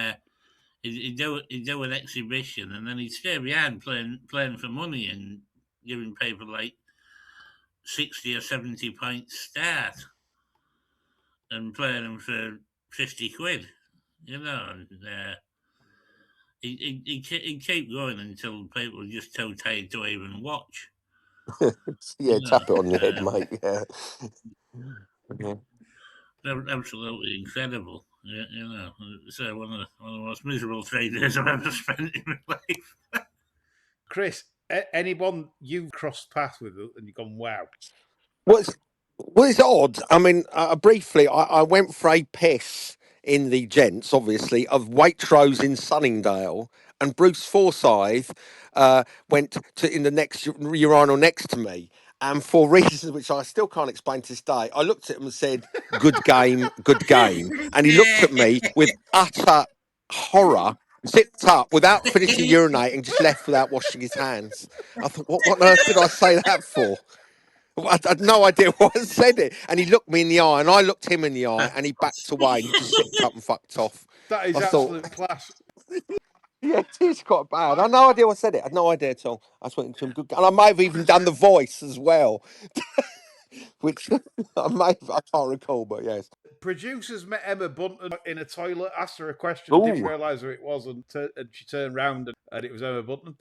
he'd do an exhibition, and then he'd stay behind playing for money and giving people like 60 or 70 points start and playing them for 50 quid, and he'd keep going until people were just too tired to even watch. Tap it on your head, mate. Absolutely incredible. So one of the most miserable 3 days I've ever spent in my life. Chris, anyone you've crossed paths with and you've gone, wow? Well, it's odd. I mean, briefly, I went for a piss in the gents, obviously, of Waitrose in Sunningdale, and Bruce Forsyth went to in the next urinal next to me. And for reasons which I still can't explain to this day, I looked at him and said, good game, good game. And he looked at me with utter horror, zipped up without finishing urinating, just left without washing his hands. I thought, what on earth did I say that for? I had no idea why I said it. And he looked me in the eye, and I looked him in the eye, and he backed away, and he just zipped up and fucked off. That is absolute class. Yeah, it is quite bad. I had no idea I said it. I had no idea at all. I just went into him good, and I may have even done the voice as well, which I can't recall, but yes. Producers met Emma Bunton in a toilet, asked her a question, didn't Ooh. realise who it was, and she turned round and it was Emma Bunton,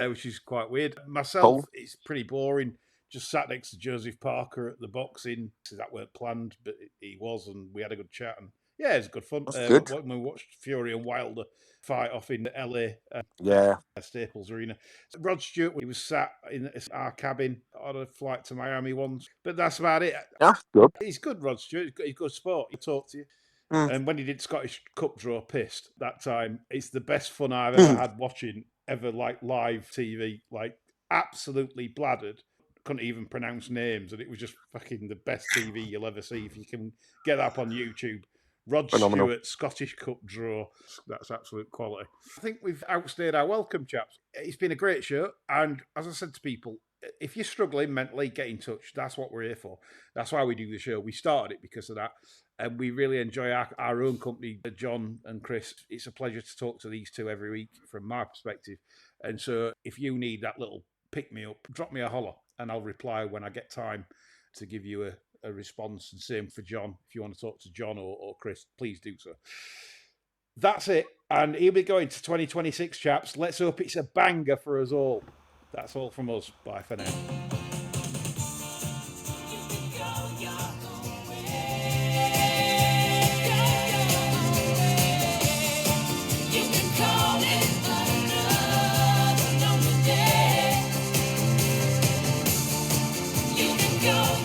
which is quite weird. Myself, Cool. it's pretty boring. Just sat next to Joseph Parker at the boxing. That weren't planned, but he was, and we had a good chat. And yeah, it was good fun. That's good. When we watched Fury and Wilder fight off in LA, Yeah. Staples Arena. Rod Stewart, he was sat in our cabin on a flight to Miami once, but that's about it. That's good. He's good, Rod Stewart. He's good sport. He talked to you. Mm. And when he did Scottish Cup draw pissed that time, it's the best fun I've ever had watching ever, like live TV, like absolutely bladdered. Couldn't even pronounce names, and it was just fucking the best TV you'll ever see. If you can get that up on YouTube, Rod Phenomenal. Stewart Scottish Cup draw, that's absolute quality. I think we've outstayed our welcome, chaps. It's been a great show, and as I said to people, if you're struggling mentally, get in touch. That's what we're here for. That's why we do the show. We started it because of that, and we really enjoy our own company, John and Chris. It's a pleasure to talk to these two every week from my perspective. And so if you need that little pick-me-up, drop me a holler, and I'll reply when I get time to give you a response. And same for John. If you want to talk to John or Chris, please do so. That's it. And he'll be going to 2026, chaps. Let's hope it's a banger for us all. That's all from us. Bye for now.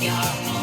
Your